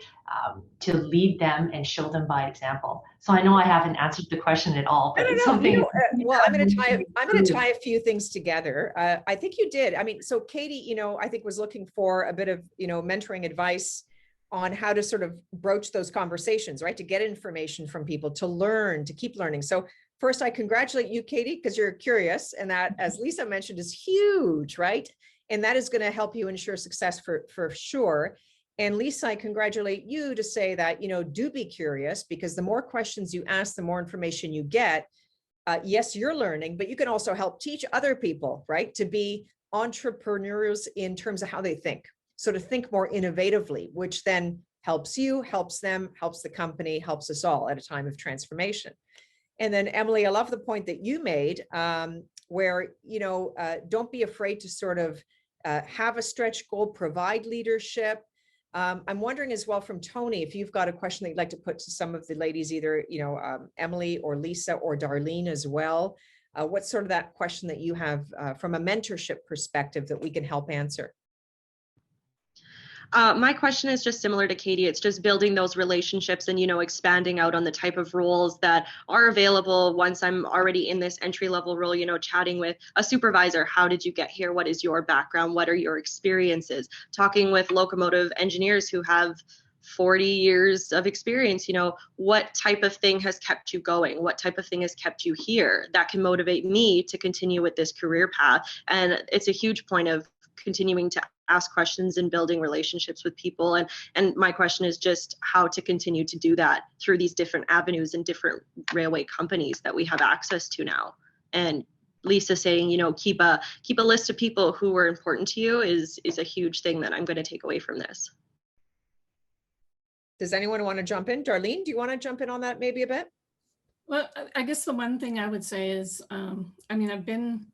lead them and show them by example. So I know I haven't answered the question at all, but it's something. Well, I'm going to tie a few things together. I think you did. I mean, so Katie, I think was looking for a bit of, mentoring advice on how to sort of broach those conversations, right? To get information from people, to learn, to keep learning. So first, I congratulate you, Katie, because you're curious, and that, as Lisa mentioned, is huge, right? And that is going to help you ensure success for sure. And Lisa, I congratulate you to say that, do be curious, because the more questions you ask, the more information you get. Yes, you're learning, but you can also help teach other people, right? To be entrepreneurs in terms of how they think. So to think more innovatively, which then helps you, helps them, helps the company, helps us all at a time of transformation. And then Emily, I love the point that you made, where, don't be afraid to sort of have a stretch goal, provide leadership. I'm wondering as well from Tony, if you've got a question that you'd like to put to some of the ladies, either, Emily or Lisa or Darlene as well. What's sort of that question that you have from a mentorship perspective that we can help answer? My question is just similar to Katie. It's just building those relationships and, expanding out on the type of roles that are available once I'm already in this entry level role, chatting with a supervisor. How did you get here? What is your background? What are your experiences? Talking with locomotive engineers who have 40 years of experience, what type of thing has kept you going? What type of thing has kept you here? That can motivate me to continue with this career path. And it's a huge point of continuing to ask questions and building relationships with people. And my question is just how to continue to do that through these different avenues and different railway companies that we have access to now. And Lisa saying, keep a list of people who are important to you is a huge thing that I'm going to take away from this. Does anyone want to jump in? Darlene, do you want to jump in on that maybe a bit? Well, I guess the one thing I would say is, I've been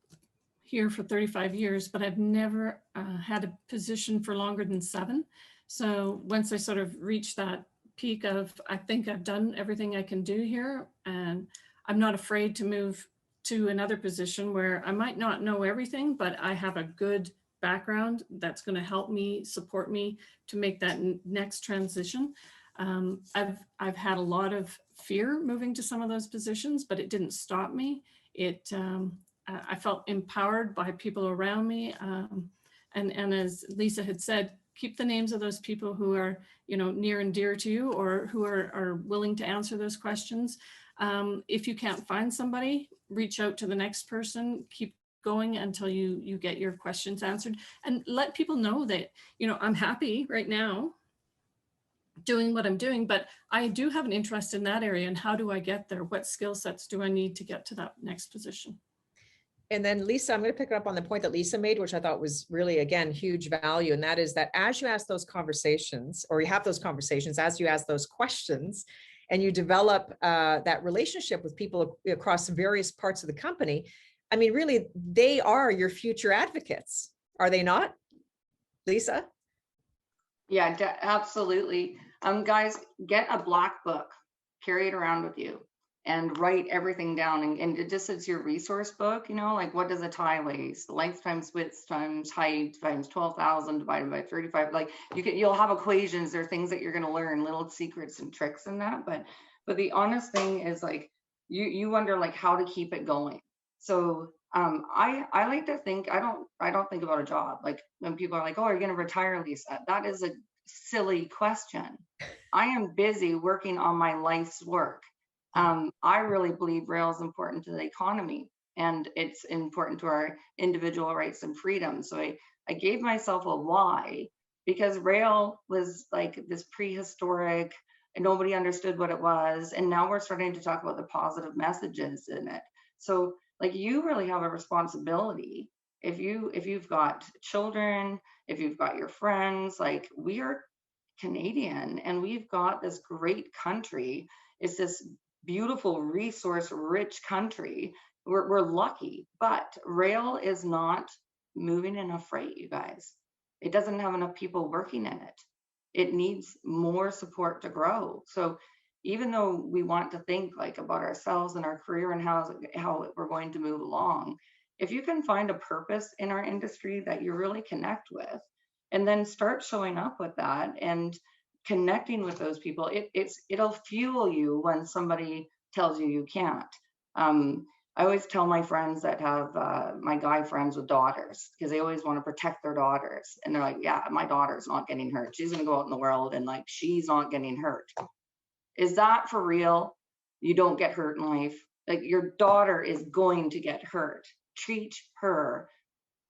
here for 35 years, but I've never had a position for longer than 7. So once I sort of reached that peak of, I think I've done everything I can do here, and I'm not afraid to move to another position where I might not know everything, but I have a good background that's going to help me, support me to make that next transition. I've had a lot of fear moving to some of those positions, but it didn't stop me. I felt empowered by people around me. And as Lisa had said, keep the names of those people who are, near and dear to you, or who are willing to answer those questions. If you can't find somebody, reach out to the next person, keep going until you get your questions answered, and let people know that, I'm happy right now doing what I'm doing, but I do have an interest in that area. And how do I get there? What skill sets do I need to get to that next position? And then Lisa, I'm going to pick up on the point that Lisa made, which I thought was really, again, huge value. And that is that as you ask those conversations, or you have those conversations, as you ask those questions, and you develop that relationship with people across various parts of the company, really, they are your future advocates, are they not, Lisa? Yeah, absolutely. Guys, get a black book, carry it around with you, and write everything down. And it just is your resource book, you know, like what does a tie weigh? Length times width times height times 12,000 divided by 35. Like you'll have equations. There are things that you're going to learn, little secrets and tricks in that. But the honest thing is, like, you wonder like how to keep it going. So I like to think, I don't think about a job. Like when people are like, oh, are you going to retire, Lisa? That is a silly question. I am busy working on my life's work. I really believe rail is important to the economy, and it's important to our individual rights and freedoms. So I gave myself a why, because rail was like this prehistoric, and nobody understood what it was. And now we're starting to talk about the positive messages in it. So like, you really have a responsibility. If you've got children, if you've got your friends, like, we are Canadian and we've got this great country. It's this beautiful, resource rich country. We're lucky, but rail is not moving enough freight, you guys. It doesn't have enough people working in it. It needs more support to grow. So even though we want to think like about ourselves and our career and how we're going to move along, if you can find a purpose in our industry that you really connect with, and then start showing up with that and connecting with those people, it'll fuel you when somebody tells you you can't. I always tell my friends that have my guy friends with daughters, because they always want to protect their daughters, and they're like, yeah, my daughter's not getting hurt. She's going to go out in the world and like, she's not getting hurt. Is that for real? You don't get hurt in life. Like, your daughter is going to get hurt. Treat her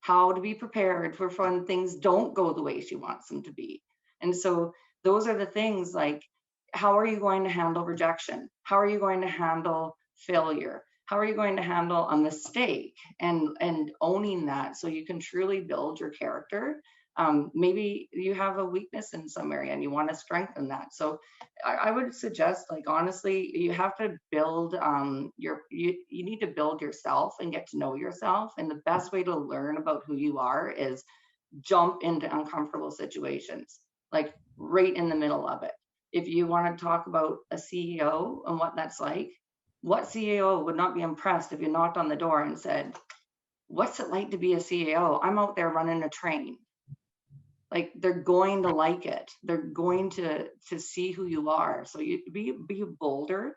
how to be prepared for when things don't go the way she wants them to be. And so those are the things, like, how are you going to handle rejection? How are you going to handle failure? How are you going to handle a mistake and owning that, so you can truly build your character? Maybe you have a weakness in some area and you want to strengthen that. So I would suggest, like, honestly, you have to build you need to build yourself and get to know yourself. And the best way to learn about who you are is jump into uncomfortable situations, like right in the middle of it. If you want to talk about a CEO and what that's like, what CEO would not be impressed if you knocked on the door and said, what's it like to be a CEO? I'm out there running a train. Like, they're going to like it. They're going to see who you are. So you be bolder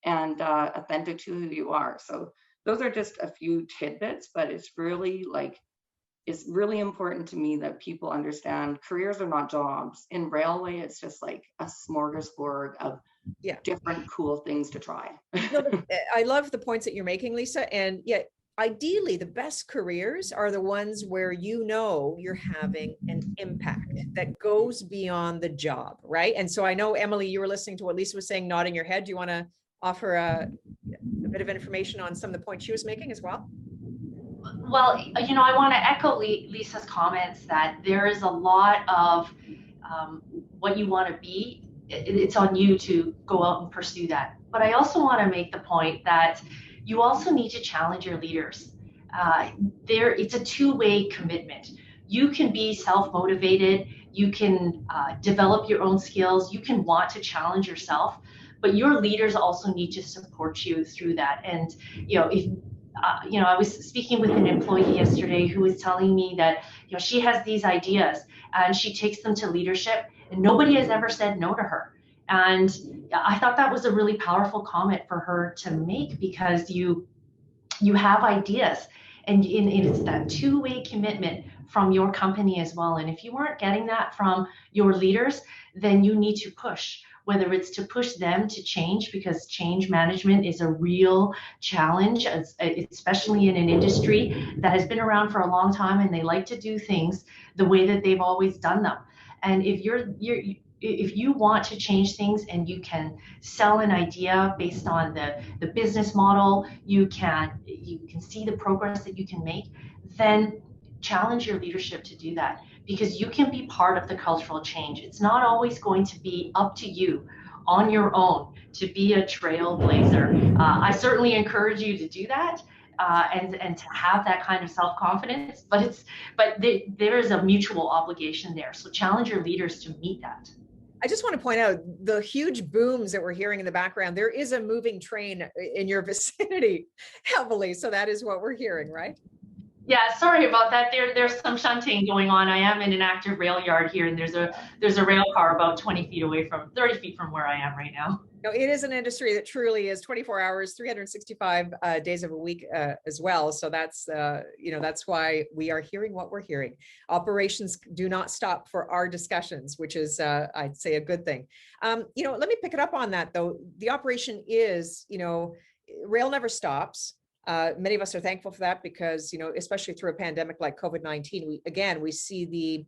and authentic to who you are. So those are just a few tidbits, but it's really important to me that people understand careers are not jobs. In railway, it's just like a smorgasbord of different cool things to try. No, I love the points that you're making, Lisa. And yet, ideally, the best careers are the ones where you know you're having an impact that goes beyond the job, right? And so I know, Emily, you were listening to what Lisa was saying, nodding your head. Do you want to offer a bit of information on some of the points she was making as well? Well, you know, I want to echo Lisa's comments that there is a lot of what you want to be. It's on you to go out and pursue that. But I also want to make the point that you also need to challenge your leaders. It's a two-way commitment. You can be self-motivated, you can develop your own skills, you can want to challenge yourself, but your leaders also need to support you through that. And, you know, if I was speaking with an employee yesterday who was telling me that, you know, she has these ideas and she takes them to leadership and nobody has ever said no to her. And I thought that was a really powerful comment for her to make, because you have ideas, and it's that two-way commitment from your company as well. And if you aren't getting that from your leaders, then you need to push, whether it's to push them to change, because change management is a real challenge, especially in an industry that has been around for a long time and they like to do things the way that they've always done them. And if you want to change things and you can sell an idea based on the business model, you can see the progress that you can make, then challenge your leadership to do that, because you can be part of the cultural change. It's not always going to be up to you on your own to be a trailblazer. I certainly encourage you to do that. and to have that kind of self-confidence, but there is a mutual obligation there. So challenge your leaders to meet that. I just want to point out the huge booms that we're hearing in the background. There is a moving train in your vicinity heavily. So that is what we're hearing, right? Yeah, sorry about that. There's some shunting going on. I am in an active rail yard here, and there's a rail car about 30 feet from where I am right now. No, it is an industry that truly is 24 hours, 365 days of a week as well. So that's, that's why we are hearing what we're hearing. Operations do not stop for our discussions, which is, I'd say, a good thing. Let me pick it up on that, though. The operation is, rail never stops. Many of us are thankful for that because, especially through a pandemic like COVID-19, we see the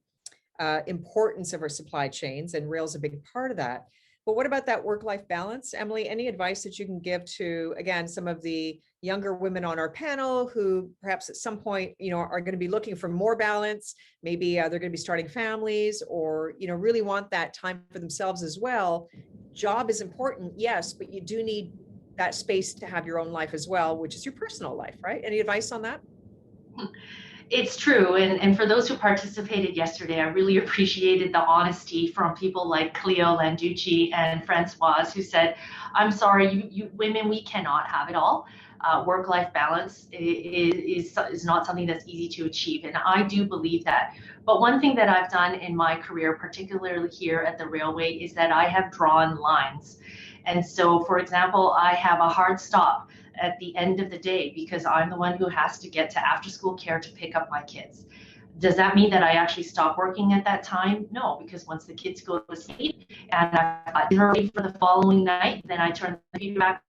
importance of our supply chains, and rail's a big part of that. But what about that work-life balance? Emily, any advice that you can give to, again, some of the younger women on our panel who perhaps at some point, are going to be looking for more balance? Maybe they're going to be starting families, or, really want that time for themselves as well. Job is important, yes, but you do need that space to have your own life as well, which is your personal life, right? Any advice on that? It's true. And for those who participated yesterday, I really appreciated the honesty from people like Cleo Landucci and Francoise, who said, I'm sorry, you women, we cannot have it all. Work-life balance is not something that's easy to achieve. And I do believe that. But one thing that I've done in my career, particularly here at the railway, is that I have drawn lines. And so, for example, I have a hard stop at the end of the day because I'm the one who has to get to after school care to pick up my kids. Does that mean that I actually stop working at that time? No, because once the kids go to sleep and I've got dinner ready for the following night, then I turn the computer back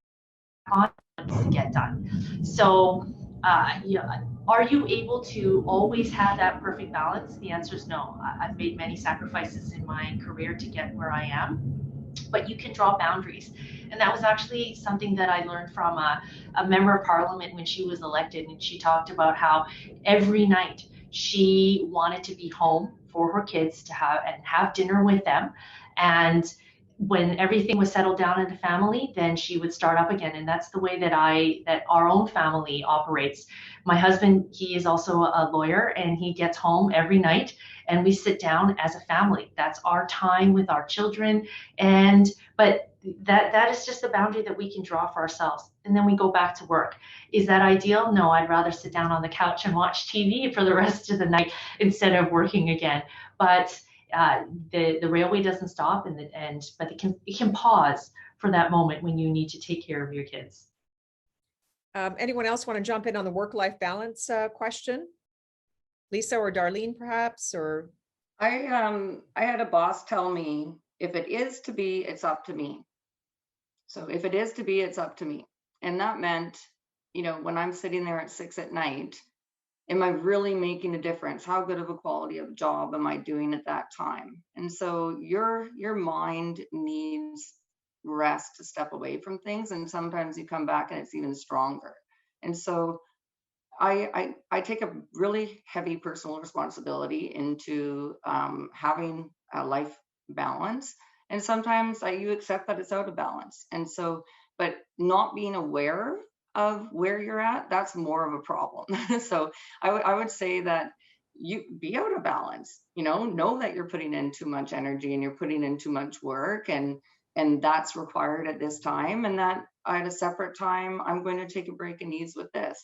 on to get done. So, are you able to always have that perfect balance? The answer is no. I've made many sacrifices in my career to get where I am, but you can draw boundaries. And that was actually something that I learned from a member of parliament when she was elected. And she talked about how every night she wanted to be home for her kids to have dinner with them. And when everything was settled down in the family, then she would start up again. And that's the way that our own family operates. My husband, he is also a lawyer, and he gets home every night and we sit down as a family. That's our time with our children. But that is just the boundary that we can draw for ourselves. And then we go back to work. Is that ideal? No, I'd rather sit down on the couch and watch TV for the rest of the night instead of working again. But the railway doesn't stop, but it can pause for that moment when you need to take care of your kids. Anyone else want to jump in on the work-life balance question? Lisa or Darlene, perhaps, or? I had a boss tell me, if it is to be, it's up to me. So if it is to be, it's up to me. And that meant, when I'm sitting there at 6 at night, am I really making a difference? How good of a quality of job am I doing at that time? And so your mind needs rest to step away from things. And sometimes you come back and it's even stronger. And so I take a really heavy personal responsibility into having a life balance. And sometimes you accept that it's out of balance. And so, but not being aware of where you're at, that's more of a problem. So I would say that you be out of balance, know that you're putting in too much energy and you're putting in too much work, and that's required at this time, and that at a separate time, I'm going to take a break and ease with this.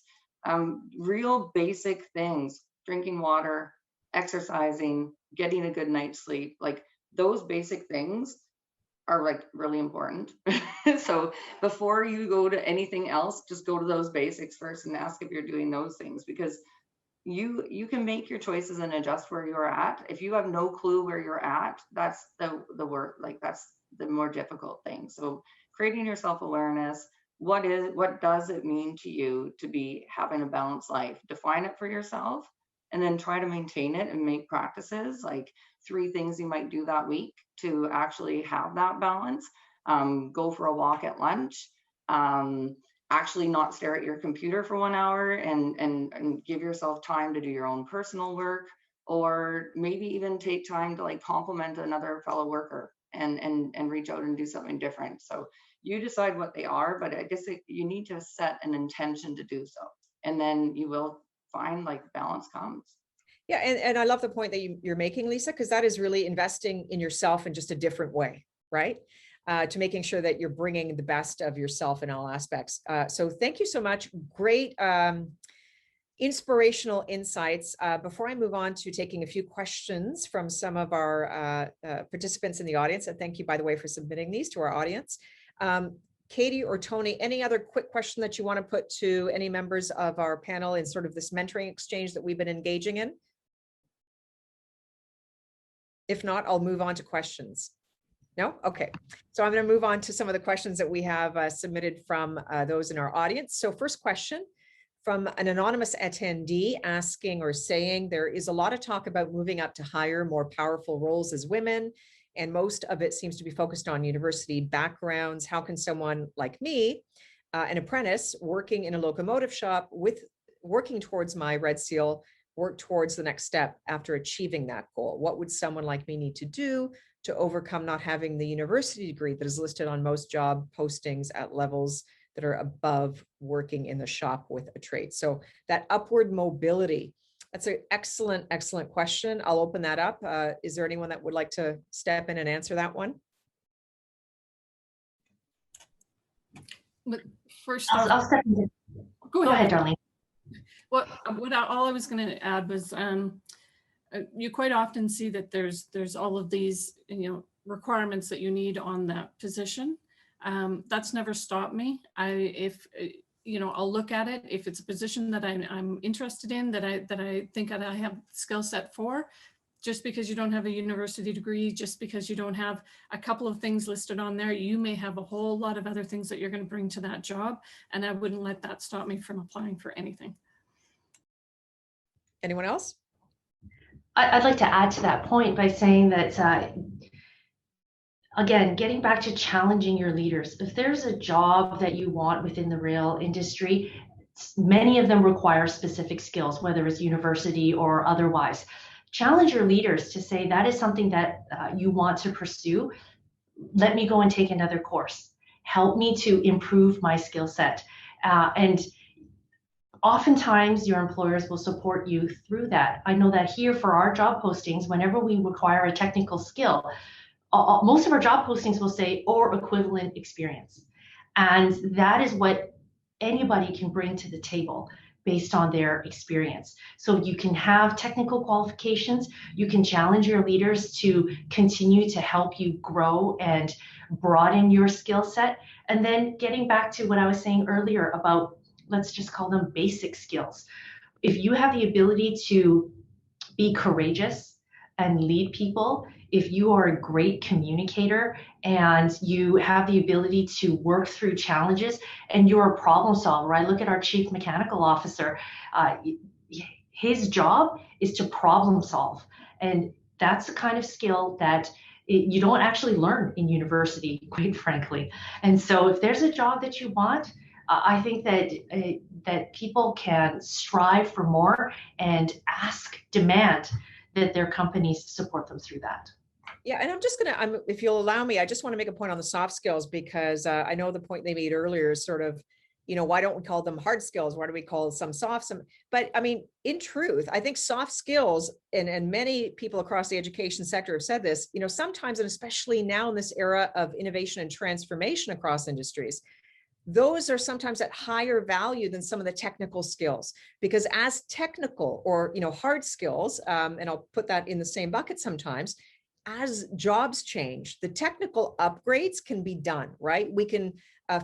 Real basic things, drinking water, exercising, getting a good night's sleep, like those basic things are like really important. So before you go to anything else, just go to those basics first and ask if you're doing those things, because you can make your choices and adjust where you're at. If you have no clue where you're at, that's the work, like that's the more difficult thing. So creating your self-awareness, what does it mean to you to be having a balanced life? Define it for yourself, and then try to maintain it and make practices, like 3 things you might do that week to actually have that balance. Go for a walk at lunch, actually not stare at your computer for 1 hour, and give yourself time to do your own personal work, or maybe even take time to like compliment another fellow worker and reach out and do something different. So you decide what they are, but I guess you need to set an intention to do so. and then you will find like balance comes. Yeah, and I love the point that you're making, Lisa, because that is really investing in yourself in just a different way, right? To making sure that you're bringing the best of yourself in all aspects. So thank you so much. Great inspirational insights. Before I move on to taking a few questions from some of our participants in the audience, and thank you, by the way, for submitting these to our audience. Katie or Tony, any other quick question that you want to put to any members of our panel in sort of this mentoring exchange that we've been engaging in? If not, I'll move on to questions. No? Okay. So I'm going to move on to some of the questions that we have submitted from those in our audience. So first question from an anonymous attendee asking or saying, there is a lot of talk about moving up to higher, more powerful roles as women, and most of it seems to be focused on university backgrounds. How can someone like me, an apprentice working in a locomotive shop working towards my Red Seal, work towards the next step after achieving that goal? What would someone like me need to do to overcome not having the university degree that is listed on most job postings at levels that are above working in the shop with a trade? So that upward mobility, that's an excellent, excellent question. I'll open that up. Is there anyone that would like to step in and answer that one? But first, I'll step in. Go ahead, Darlene. All I was going to add was you quite often see that there's all of these requirements that you need on that position. That's never stopped me. I'll look at it. If it's a position that I'm interested in, that I think that I have skill set for, just because you don't have a university degree, just because you don't have a couple of things listed on there, you may have a whole lot of other things that you're going to bring to that job. And I wouldn't let that stop me from applying for anything. Anyone else? I'd like to add to that point by saying that, again, getting back to challenging your leaders. If there's a job that you want within the rail industry, many of them require specific skills, whether it's university or otherwise. Challenge your leaders to say that is something that you want to pursue. Let me go and take another course. Help me to improve my skill set. And oftentimes your employers will support you through that. I know that here for our job postings, whenever we require a technical skill, most of our job postings will say or equivalent experience. And that is what anybody can bring to the table based on their experience. So you can have technical qualifications, you can challenge your leaders to continue to help you grow and broaden your skill set. And then getting back to what I was saying earlier about, let's just call them basic skills. If you have the ability to be courageous and lead people, if you are a great communicator and you have the ability to work through challenges and you're a problem solver. I look at our chief mechanical officer, his job is to problem solve. And that's the kind of skill that you don't actually learn in university, quite frankly. And so if there's a job that you want, I think that people can strive for more and demand that their companies support them through that. Yeah, and I'm just gonna, if you'll allow me, I just want to make a point on the soft skills, because I know the point they made earlier is sort of, why don't we call them hard skills? Why do we call some soft? But I mean, in truth, I think soft skills, and many people across the education sector have said this, sometimes, and especially now in this era of innovation and transformation across industries, those are sometimes at higher value than some of the technical skills, because as technical or, hard skills, and I'll put that in the same bucket sometimes, as jobs change, the technical upgrades can be done, right? We can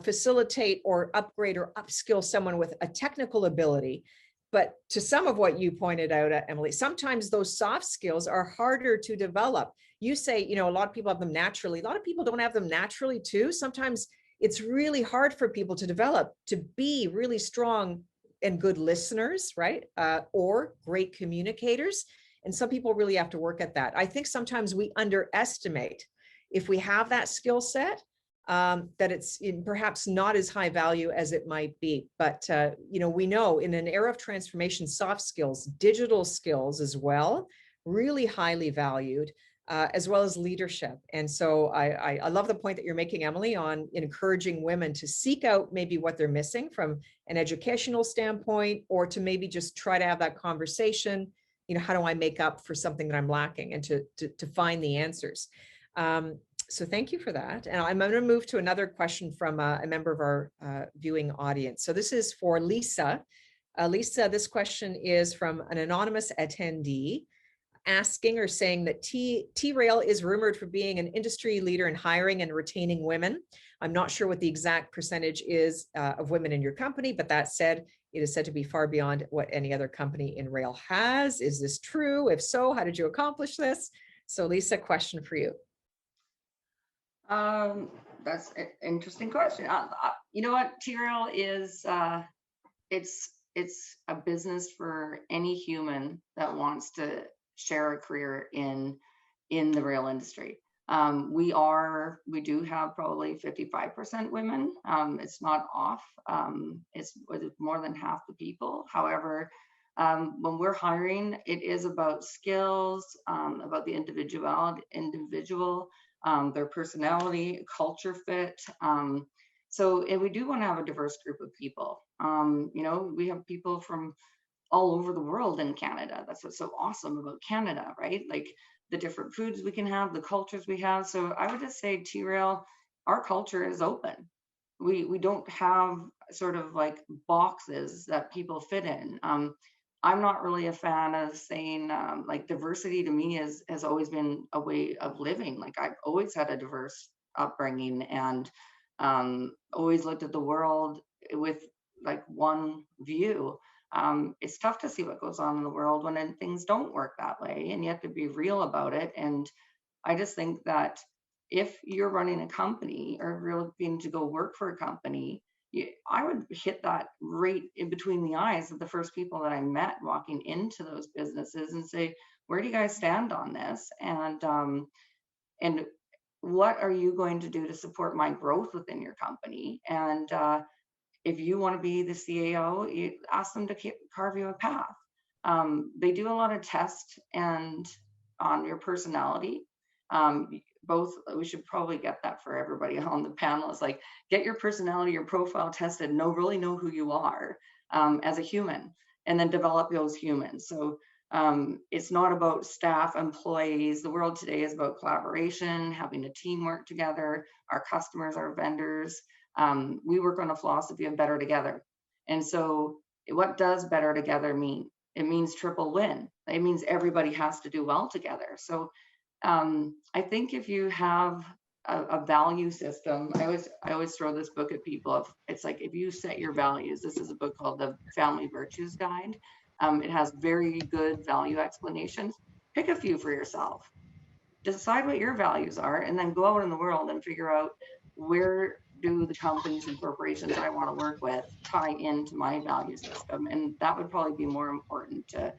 facilitate or upgrade or upskill someone with a technical ability. But to some of what you pointed out, Emily, sometimes those soft skills are harder to develop. You say, a lot of people have them naturally. A lot of people don't have them naturally too. Sometimes it's really hard for people to develop, to be really strong and good listeners, right? Or great communicators. And some people really have to work at that. I think sometimes we underestimate, if we have that skill set, that it's perhaps not as high value as it might be. But, we know in an era of transformation, soft skills, digital skills as well, really highly valued. as well as leadership. And so I love the point that you're making, Emily, on encouraging women to seek out maybe what they're missing from an educational standpoint, or to maybe just try to have that conversation. How do I make up for something that I'm lacking, and to find the answers. So thank you for that. And I'm going to move to another question from a member of our viewing audience. So this is for Lisa. Lisa, this question is from an anonymous attendee, asking or saying that T-Rail is rumored for being an industry leader in hiring and retaining women. I'm not sure what the exact percentage is of women in your company, but that said, it is said to be far beyond what any other company in rail has. Is this true? If so, how did you accomplish this? So Lisa, question for you. That's an interesting question. You know what, T-Rail is, it's a business for any human that wants to share a career in the rail industry. We do have probably 55% women. It's not off. It's more than half the people. However, when we're hiring, it is about skills, about the individual, their personality, culture fit. And we do want to have a diverse group of people. We have people from all over the world in Canada. That's what's so awesome about Canada, right? Like the different foods we can have, the cultures we have. So I would just say T-Rail, our culture is open. We don't have sort of like boxes that people fit in. I'm not really a fan of saying like diversity to me has always been a way of living. Like I've always had a diverse upbringing and always looked at the world with like one view. It's tough to see what goes on in the world when things don't work that way, and you have to be real about it. And I just think that if you're running a company or you're looking to go work for a company, I would hit that right in between the eyes of the first people that I met walking into those businesses and say, where do you guys stand on this? And what are you going to do to support my growth within your company? And if you want to be the CAO, you ask them to carve you a path. They do a lot of tests and on your personality. We should probably get that for everybody on the panel. It's like, get your personality, your profile tested, really know who you are as a human, and then develop those humans. So it's not about staff, employees. The world today is about collaboration, having a team work together, our customers, our vendors. We work on a philosophy of better together. And so what does better together mean? It means triple win. It means everybody has to do well together. So I think if you have a value system, I always throw this book at people. It's like, if you set your values, this is a book called The Family Virtues Guide. It has very good value explanations. Pick a few for yourself. Decide what your values are, and then go out in the world and figure out where do the companies and corporations I want to work with tie into my value system. And that would probably be more important to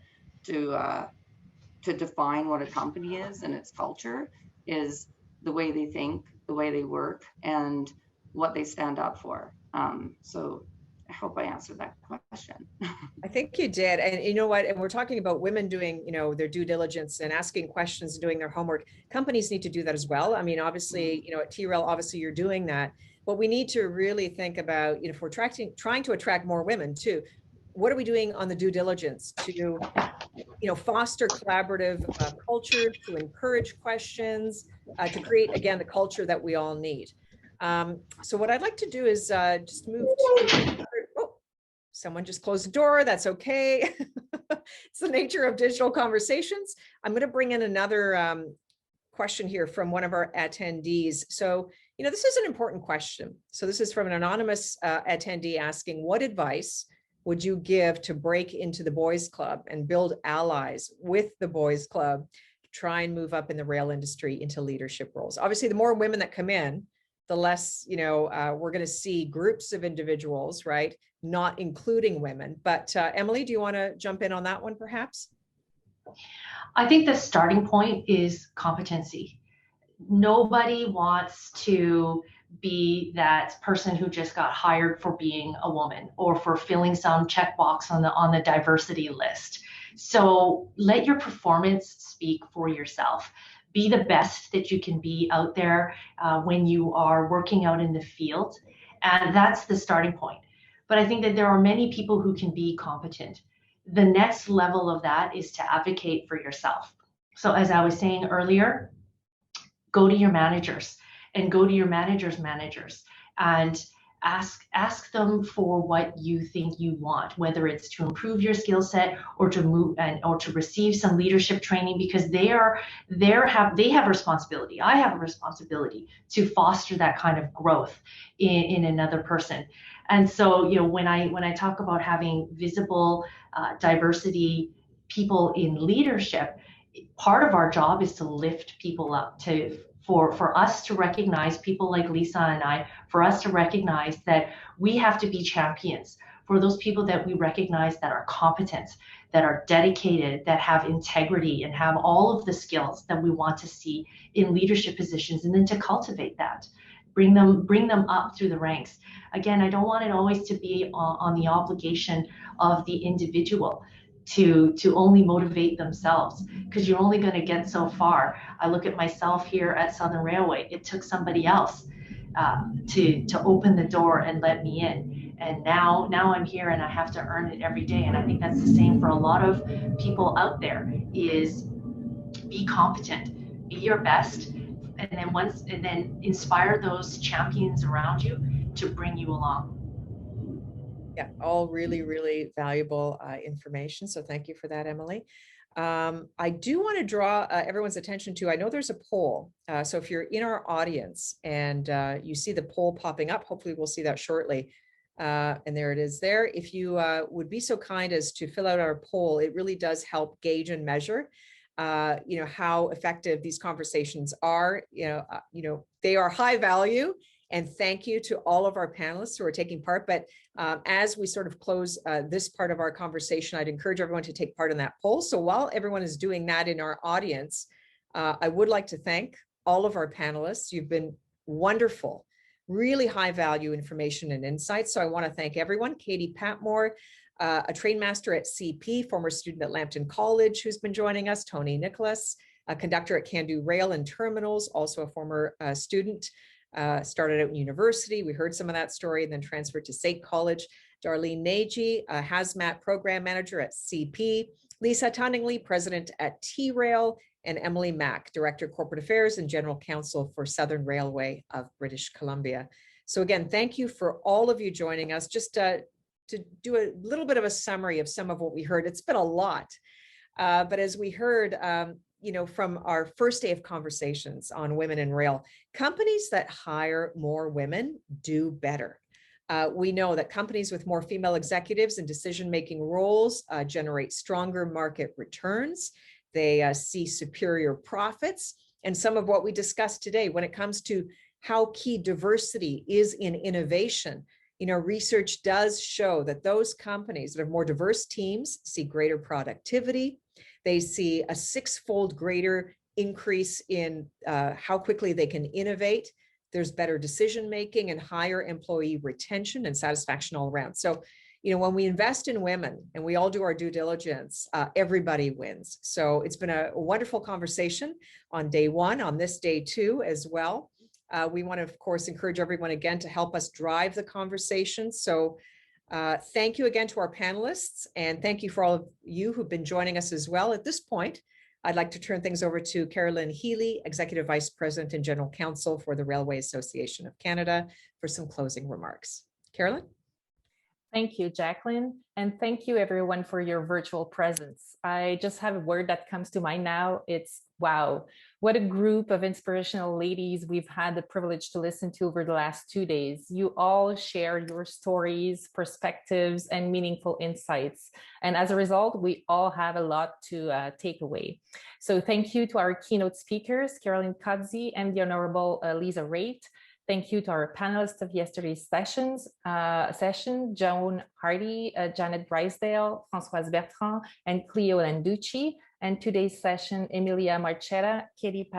define what a company is and its culture, is the way they think, the way they work, and what they stand up for. So I hope I answered that question. I think you did. And you know what, and we're talking about women doing, their due diligence and asking questions, doing their homework. Companies need to do that as well. I mean, obviously, at T-Rail, obviously you're doing that, but we need to really think about, if we're trying to attract more women too, what are we doing on the due diligence to, foster collaborative culture, to encourage questions, to create, again, the culture that we all need. So what I'd like to do is just move to, someone just closed the door. That's okay. It's the nature of digital conversations. I'm going to bring in another question here from one of our attendees. So, this is an important question. So this is from an anonymous attendee asking, what advice would you give to break into the boys club and build allies with the boys club to try and move up in the rail industry into leadership roles? Obviously, the more women that come in, the less, we're going to see groups of individuals, right? Not including women. But Emily, do you want to jump in on that one, perhaps? I think the starting point is competency. Nobody wants to be that person who just got hired for being a woman or for filling some checkbox on the diversity list. So let your performance speak for yourself. be the best that you can be out there when you are working out in the field. And that's the starting point. But I think that there are many people who can be competent. The next level of that is to advocate for yourself. So as I was saying earlier, go to your managers and go to your managers' managers and ask them for what you think you want, whether it's to improve your skill set or to move or to receive some leadership training, because they have responsibility. I have a responsibility to foster that kind of growth in another person. And so, you know, when I talk about having visible diversity people in leadership, part of our job is to lift people up, for us to recognize people like Lisa and I, for us to recognize that we have to be champions for those people that we recognize that are competent, that are dedicated, that have integrity, and have all of the skills that we want to see in leadership positions, and then to cultivate that, bring them up through the ranks. Again, I don't want it always to be on the obligation of the individual to only motivate themselves, because you're only going to get so far. I look at myself here at Southern Railway. It took somebody else to open the door and let me in. And now I'm here and I have to earn it every day. And I think that's the same for a lot of people out there, is be competent, be your best, and then inspire those champions around you to bring you along. Yeah, all really, really valuable information. So thank you for that, Emily. I do want to draw everyone's attention to, I know there's a poll. So if you're in our audience and you see the poll popping up, hopefully we'll see that shortly. And there it is there. If you would be so kind as to fill out our poll, it really does help gauge and measure how effective these conversations are. They are high value. And thank you to all of our panelists who are taking part. But as we sort of close this part of our conversation, I'd encourage everyone to take part in that poll. So while everyone is doing that in our audience, I would like to thank all of our panelists. You've been wonderful, really high value information and insights. So I want to thank everyone. Katie Patmore, a trainmaster at CP, former student at Lambton College, who's been joining us. Tony Nicholas, a conductor at Can-Do Rail and Terminals, also a former student. Started out in university. We heard some of that story, and then transferred to State College. Darlene Nagy, a hazmat program manager at CP. Lisa Tunningley, president at T-Rail, and Emily Mack, director of corporate affairs and general counsel for Southern Railway of British Columbia. So again, thank you for all of you joining us. Just to do a little bit of a summary of some of what we heard. It's been a lot, but as we heard, from our first day of conversations on women in rail, companies that hire more women do better. We know that companies with more female executives in decision-making roles generate stronger market returns. They see superior profits. And some of what we discussed today, when it comes to how key diversity is in innovation, research does show that those companies that have more diverse teams see greater productivity. They see a 6-fold greater increase in how quickly they can innovate. There's better decision-making and higher employee retention and satisfaction all around. So, when we invest in women and we all do our due diligence, everybody wins. So it's been a wonderful conversation on day one, on this day two as well. We want to, of course, encourage everyone again to help us drive the conversation. So thank you again to our panelists, and thank you for all of you who've been joining us as well. At this point, I'd like to turn things over to Carolyn Healy, Executive Vice President and General Counsel for the Railway Association of Canada, for some closing remarks. Carolyn? Thank you, Jacqueline. And thank you everyone for your virtual presence. I just have a word that comes to mind now. It's wow. What a group of inspirational ladies we've had the privilege to listen to over the last 2 days. You all share your stories, perspectives, and meaningful insights. And as a result, we all have a lot to take away. So thank you to our keynote speakers, Caroline Cudzy and the Honorable Lisa Raitt. Thank you to our panelists of yesterday's session, Joan Hardy, Janet Drysdale, Françoise Bertrand, and Cleo Landucci. And today's session, Emilia Marchetta, Katie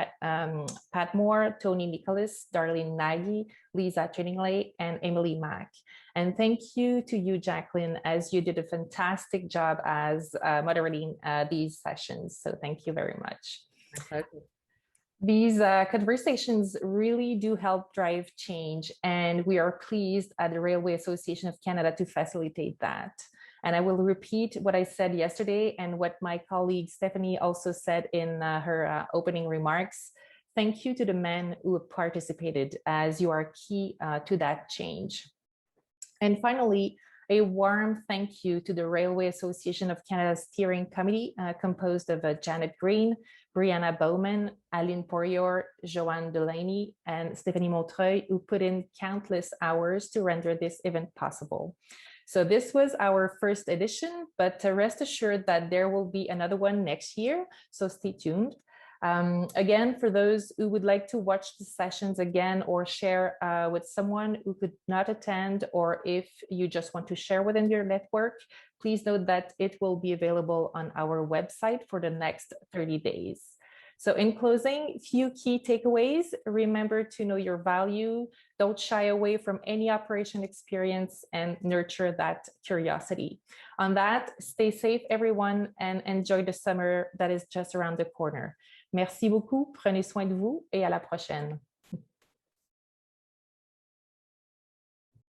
Patmore, Tony Nicholas, Darlene Nagy, Lisa Tunningley, and Emily Mack. And thank you to you, Jacqueline, as you did a fantastic job as moderating these sessions. So thank you very much. These conversations really do help drive change, and we are pleased at the Railway Association of Canada to facilitate that. And I will repeat what I said yesterday and what my colleague Stephanie also said in her opening remarks. Thank you to the men who participated, as you are key to that change. And finally, a warm thank you to the Railway Association of Canada's Steering Committee, composed of Janet Green, Brianna Bowman, Aline Poirier, Joanne Delaney, and Stephanie Montreuil, who put in countless hours to render this event possible. So this was our first edition, but rest assured that there will be another one next year, so stay tuned. Again, for those who would like to watch the sessions again or share with someone who could not attend, or if you just want to share within your network, please note that it will be available on our website for the next 30 days. So in closing, few key takeaways. Remember to know your value, don't shy away from any operation experience, and nurture that curiosity. On that, stay safe everyone, and enjoy the summer that is just around the corner. Merci beaucoup, prenez soin de vous et à la prochaine.